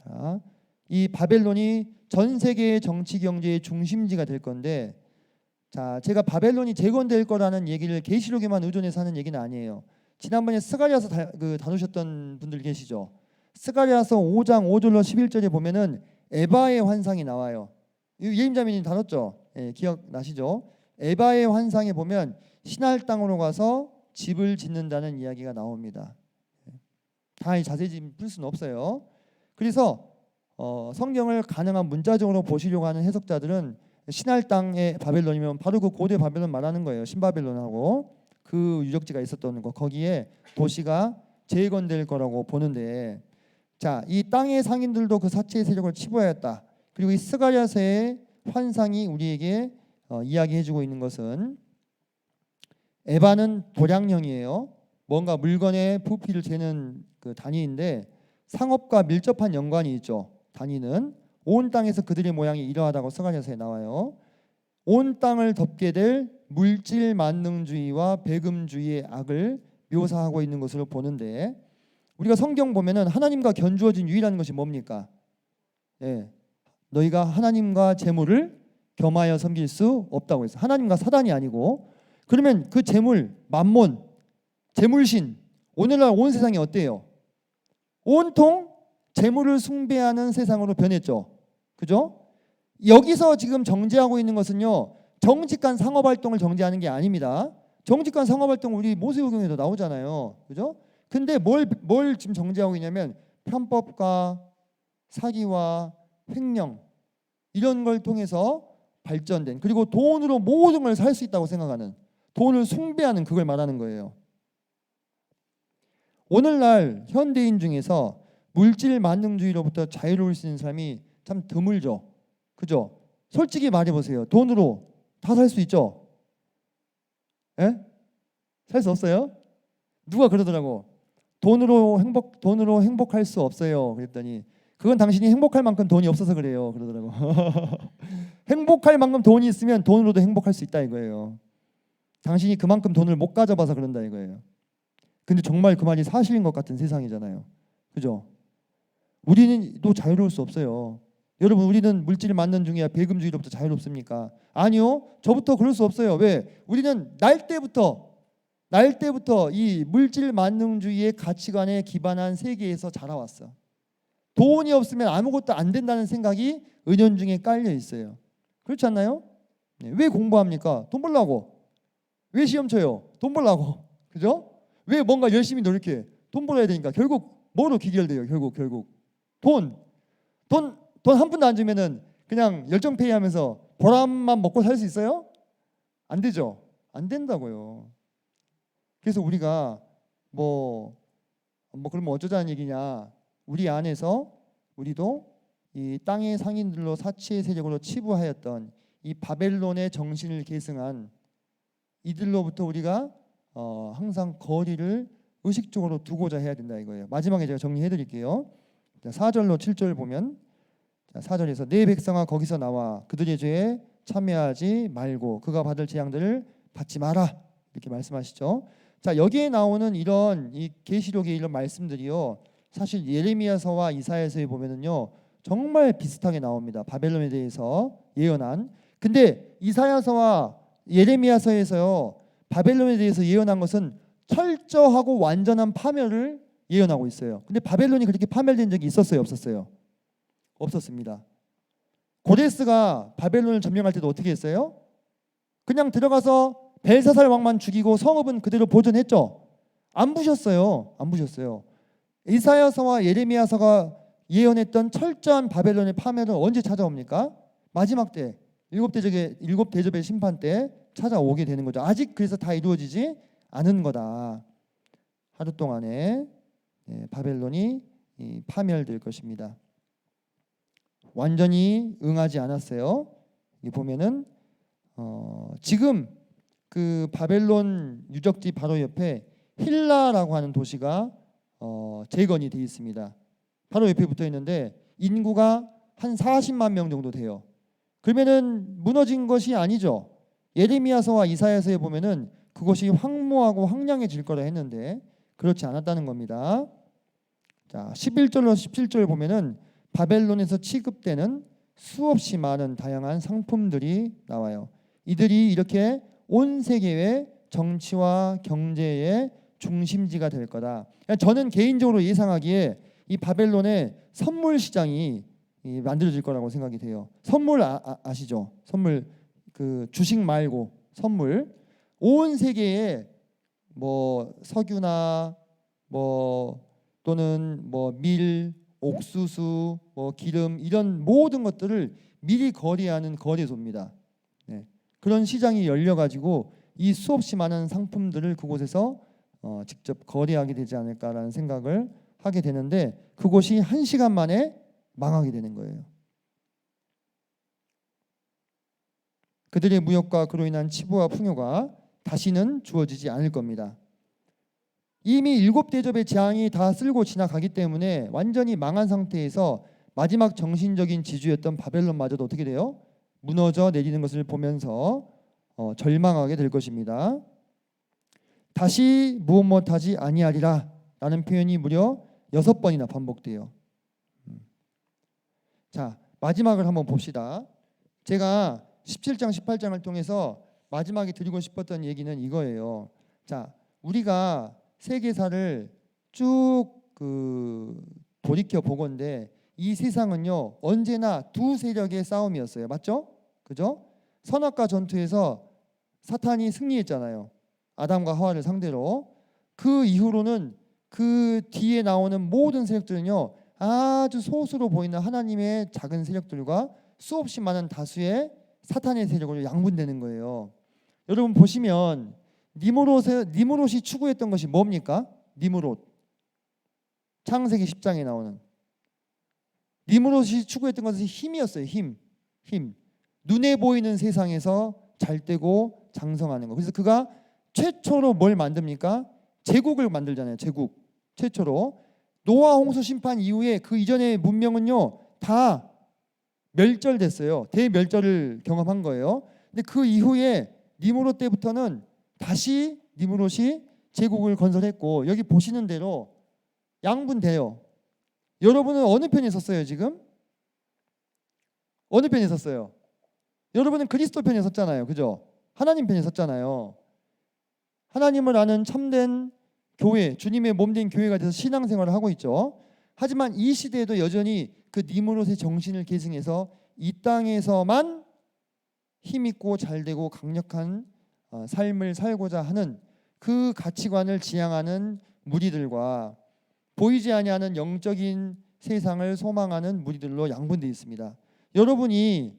자, 이 바벨론이 전 세계의 정치 경제의 중심지가 될 건데, 자, 제가 바벨론이 재건될 거라는 얘기를 계시록에만 의존해서 하는 얘기는 아니에요. 지난번에 스가랴서 다루셨던 분들 계시죠? 스가랴서 5장 5절로 11절에 보면은 에바의 환상이 나와요. 예임자매님 다뤘죠? 예, 기억나시죠? 에바의 환상에 보면 신할 땅으로 가서 집을 짓는다는 이야기가 나옵니다. 다 자세히 풀 수는 없어요. 그래서 성경을 가능한 문자적으로 보시려고 하는 해석자들은 신할 땅의 바벨론이면 바로 그 고대 바벨론 말하는 거예요. 신바벨론하고 그 유적지가 있었던 거, 거기에 도시가 재건될 거라고 보는데, 자, 이 땅의 상인들도 그 사체의 세력을 치부하였다. 그리고 이 스가랴서의 환상이 우리에게 이야기해주고 있는 것은, 에바는 도량형이에요. 뭔가 물건의 부피를 재는 그 단위인데 상업과 밀접한 연관이 있죠. 단위는 온 땅에서 그들의 모양이 이러하다고 스가랴서에 나와요. 온 땅을 덮게 될 물질 만능주의와 배금주의의 악을 묘사하고 있는 것으로 보는데, 우리가 성경 보면은 하나님과 견주어진 유일한 것이 뭡니까? 예, 너희가 하나님과 재물을 겸하여 섬길 수 없다고 했어요. 하나님과 사단이 아니고. 그러면 그 재물, 만몬, 재물신, 오늘날 온 세상이 어때요? 온통 재물을 숭배하는 세상으로 변했죠. 그죠? 여기서 지금 정죄하고 있는 것은요, 정직한 상업활동을 정죄하는 게 아닙니다. 정직한 상업활동 우리 모세오경에도 나오잖아요. 그죠? 근데 뭘 지금 정죄하고 있냐면 편법과 사기와 횡령, 이런 걸 통해서 발전된, 그리고 돈으로 모든 걸 살 수 있다고 생각하는, 돈을 숭배하는, 그걸 말하는 거예요. 오늘날 현대인 중에서 물질 만능주의로부터 자유로울 수 있는 사람이 참 드물죠. 그죠? 솔직히 말해보세요. 돈으로 다 살 수 있죠? 예? 살 수 없어요? 누가 그러더라고. 돈으로 행복할 수 없어요. 그랬더니 그건 당신이 행복할 만큼 돈이 없어서 그래요. 그러더라고. 행복할 만큼 돈이 있으면 돈으로도 행복할 수 있다 이거예요. 당신이 그만큼 돈을 못 가져봐서 그런다 이거예요. 근데 정말 그 말이 사실인 것 같은 세상이잖아요. 그죠? 우리는 또 자유로울 수 없어요. 여러분, 우리는 물질 만능주의와 배금주의로부터 자유롭습니까? 아니요. 저부터 그럴 수 없어요. 왜? 우리는 날 때부터 이 물질 만능주의의 가치관에 기반한 세계에서 자라왔어. 돈이 없으면 아무것도 안 된다는 생각이 은연중에 깔려 있어요. 그렇지 않나요? 네. 왜 공부합니까? 돈 벌라고. 왜 시험 쳐요? 돈 벌라고. 그죠? 왜 뭔가 열심히 노력해? 돈 벌어야 되니까. 결국 뭐로 귀결돼요? 결국 돈 한 푼도 안 주면은 그냥 열정페이 하면서 보람만 먹고 살 수 있어요? 안 되죠. 안 된다고요. 그래서 우리가 뭐 그러면 어쩌자는 얘기냐? 우리 안에서 우리도 이 땅의 상인들로 사치의 세력으로 치부하였던 이 바벨론의 정신을 계승한 이들로부터 우리가 항상 거리를 의식적으로 두고자 해야 된다 이거예요. 마지막에 제가 정리해 드릴게요. 4절로 7절 보면, 4절에서 내 백성아 거기서 나와 그들의 죄에 참여하지 말고 그가 받을 재앙들을 받지 마라, 이렇게 말씀하시죠. 자, 여기에 나오는 이런 이 계시록의 이런 말씀들이요, 사실 예레미야서와 이사야서에 보면은요 정말 비슷하게 나옵니다. 바벨론에 대해서 예언한. 근데 이사야서와 예레미야서에서요 바벨론에 대해서 예언한 것은 철저하고 완전한 파멸을 예언하고 있어요. 근데 바벨론이 그렇게 파멸된 적이 있었어요, 없었어요? 없었습니다. 고레스가 바벨론을 점령할 때도 어떻게 했어요? 그냥 들어가서 벨사살 왕만 죽이고 성읍은 그대로 보존했죠. 안 부셨어요. 이사야서와 예레미야서가 예언했던 철저한 바벨론의 파멸은 언제 찾아옵니까? 마지막 때, 일곱 대접의 심판 때 찾아오게 되는 거죠. 아직 그래서 다 이루어지지 않은 거다. 하루 동안에 바벨론이 파멸될 것입니다. 완전히 응하지 않았어요. 이 보면은 지금 그 바벨론 유적지 바로 옆에 힐라라고 하는 도시가 재건이 되어 있습니다. 바로 옆에 붙어 있는데 인구가 한 40만 명 정도 돼요. 그러면은 무너진 것이 아니죠. 예레미야서와 이사야서에 보면은 그것이 황무하고 황량해질 거라 했는데 그렇지 않았다는 겁니다. 자, 11절로 17절 보면은 바벨론에서 취급되는 수없이 많은 다양한 상품들이 나와요. 이들이 이렇게 온 세계의 정치와 경제의 중심지가 될 거다. 저는 개인적으로 예상하기에 이 바벨론의 선물 시장이 만들어질 거라고 생각이 돼요. 선물 아시죠? 선물, 그 주식 말고 선물. 온 세계에 뭐 석유나 뭐 또는 뭐 밀, 옥수수, 뭐 기름 이런 모든 것들을 미리 거래하는 거래소입니다. 네. 그런 시장이 열려가지고 이 수없이 많은 상품들을 그곳에서 직접 거래하게 되지 않을까라는 생각을 하게 되는데 그곳이 1시간 만에 망하게 되는 거예요. 그들의 무역과 그로 인한 치부와 풍요가 다시는 주어지지 않을 겁니다. 이미 7대접의 재앙이 다 쓸고 지나가기 때문에 완전히 망한 상태에서 마지막 정신적인 지주였던 바벨론마저도 어떻게 돼요? 무너져 내리는 것을 보면서 절망하게 될 것입니다. 다시 무엇 못하지 아니하리라 라는 표현이 무려 6번이나 반복돼요. 자, 마지막을 한번 봅시다. 제가 17장 18장을 통해서 마지막에 드리고 싶었던 얘기는 이거예요. 자, 우리가 세계사를 쭉 돌이켜 보건대 이 세상은요 언제나 두 세력의 싸움이었어요. 맞죠? 그죠? 선악과 전투에서 사탄이 승리했잖아요. 아담과 하와를 상대로. 그 이후로는 그 뒤에 나오는 모든 세력들은요 아주 소수로 보이는 하나님의 작은 세력들과 수없이 많은 다수의 사탄의 세력으로 양분되는 거예요. 여러분 보시면 니무롯이 추구했던 것이 뭡니까? 니무롯. 창세기 10장에 나오는 니무롯이 추구했던 것은 힘이었어요. 힘. 눈에 보이는 세상에서 잘되고 장성하는 거. 그래서 그가 최초로 뭘 만듭니까? 제국을 만들잖아요. 제국. 최초로 노아 홍수 심판 이후에 그 이전의 문명은요 다 멸절됐어요. 대멸절을 경험한 거예요. 근데 그 이후에 니무롯 때부터는 다시 니무롯이 제국을 건설했고 여기 보시는 대로 양분돼요. 여러분은 어느 편에 섰어요 지금? 어느 편에 섰어요? 여러분은 그리스도 편에 섰잖아요. 그죠? 하나님 편에 섰잖아요. 하나님을 아는 참된 교회, 주님의 몸된 교회가 돼서 신앙생활을 하고 있죠. 하지만 이 시대에도 여전히 그 니무롯의 정신을 계승해서 이 땅에서만 힘있고 잘되고 강력한 삶을 살고자 하는 그 가치관을 지향하는 무리들과 보이지 아니하는 영적인 세상을 소망하는 무리들로 양분되어 있습니다. 여러분이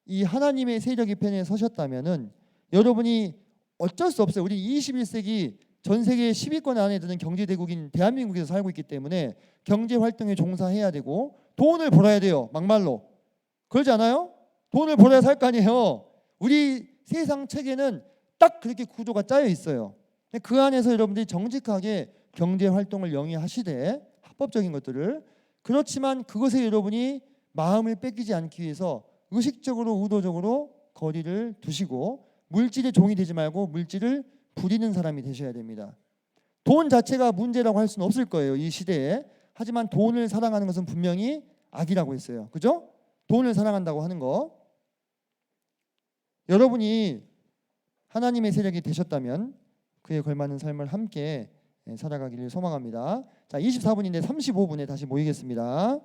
이 하나님의 세력의 편에 서셨다면은 여러분이 어쩔 수 없어요. 우리 21세기 전 세계 10위권 안에 드는 경제대국인 대한민국에서 살고 있기 때문에 경제활동에 종사해야 되고 돈을 벌어야 돼요. 막말로. 그러지 않아요? 돈을 벌어야 살 거 아니에요. 우리 세상 체계는 딱 그렇게 구조가 짜여 있어요. 그 안에서 여러분들이 정직하게 경제활동을 영위하시되 합법적인 것들을 그렇지만 그것에 여러분이 마음을 뺏기지 않기 위해서 의식적으로 의도적으로 거리를 두시고 물질의 종이 되지 말고 물질을 부리는 사람이 되셔야 됩니다. 돈 자체가 문제라고 할 수는 없을 거예요. 이 시대에. 하지만 돈을 사랑하는 것은 분명히 악이라고 했어요. 그죠? 돈을 사랑한다고 하는 거. 여러분이 하나님의 세력이 되셨다면 그에 걸맞는 삶을 함께 살아가기를 소망합니다. 자, 24분인데 35분에 다시 모이겠습니다.